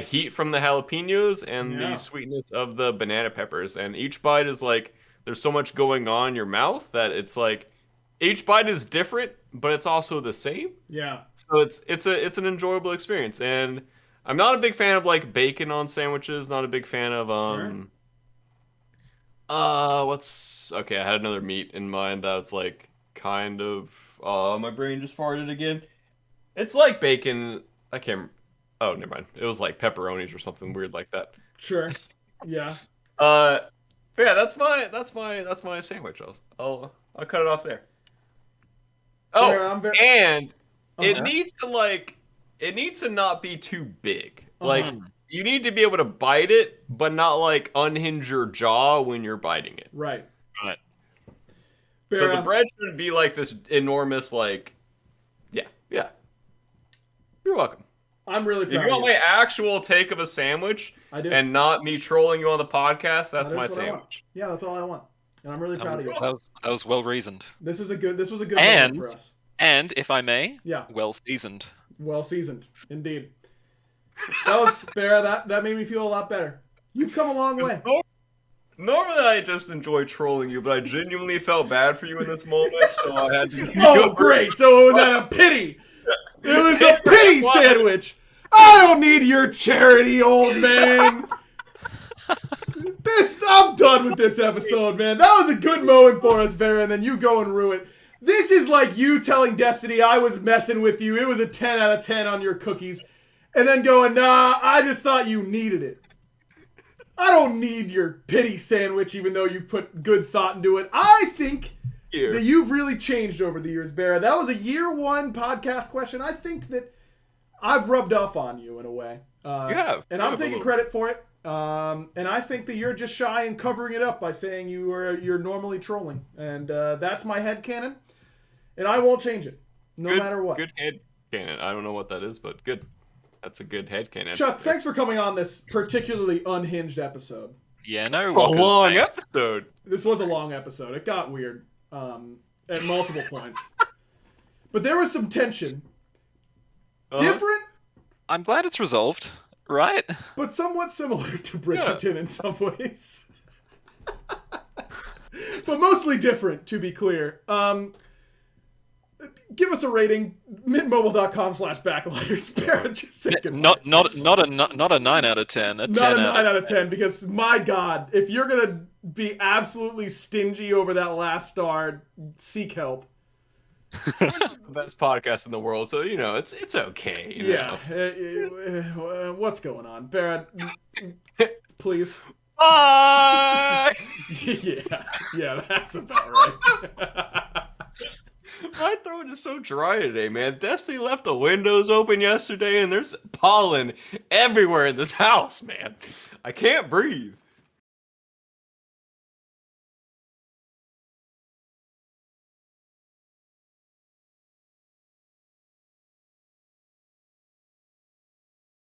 heat from the jalapenos and the sweetness of the banana peppers. And each bite is like, there's so much going on in your mouth that it's like, each bite is different, but it's also the same. Yeah. So it's an enjoyable experience, and I'm not a big fan of like bacon on sandwiches. Not a big fan of Sure. what's okay? I had another meat in mind that's like kind of my brain just farted again. It's like bacon. I can't. Oh, never mind. It was like pepperonis or something weird like that. Sure. Yeah. But yeah, that's my sandwich. I'll cut it off there. Oh, and it needs to not be too big. Like you need to be able to bite it, but not like unhinge your jaw when you're biting it. Right. Right. So the bread shouldn't be like this enormous, like, yeah. You're welcome. I'm really proud If you want my actual take of a sandwich, I do, and not me trolling you on the podcast, that's my sandwich. Yeah, that's all I want, and I'm really proud of you. That was well reasoned. This was a good moment for us. And if I may, yeah, well seasoned. Well seasoned, indeed. That was BaRRa. That made me feel a lot better. You've come a long way. Normally, I just enjoy trolling you, but I genuinely felt bad for you in this moment, so I had to. Oh, great! So it was out of pity. It was a pity sandwich. I don't need your charity, old man. I'm done with this episode, man. That was a good moment for us, BaRRa, and then you go and ruin it. This is like you telling Destiny I was messing with you. It was a 10 out of 10 on your cookies. And then going, nah, I just thought you needed it. I don't need your pity sandwich, even though you put good thought into it. I think that you've really changed over the years, BaRRa. That was a year one podcast question. I think that I've rubbed off on you in a way. You have. And I'm taking credit for it. And I think that you're just shy and covering it up by saying you're normally trolling. And that's my headcanon. And I won't change it, no matter what. Good headcanon. I don't know what that is, but good. That's a good headcanon. Chuck, thanks for coming on this particularly unhinged episode. Yeah, no. A long episode. This was a long episode. It got weird at multiple points. But there was some tension. Different. I'm glad it's resolved, right? But somewhat similar to Bridgerton in some ways. But mostly different, to be clear. Give us a rating. mintmobile.com/backliners. BaRRa, just say goodbye. Not a 9 out of 10. Not a 9 out of 10, because my God, if you're gonna be absolutely stingy over that last star, seek help. Best podcast in the world, so it's okay. What's going on, BaRRa? Please. Bye. yeah, that's about right. My throat is so dry today, man. Destiny left the windows open yesterday, and there's pollen everywhere in this house, man. I can't breathe.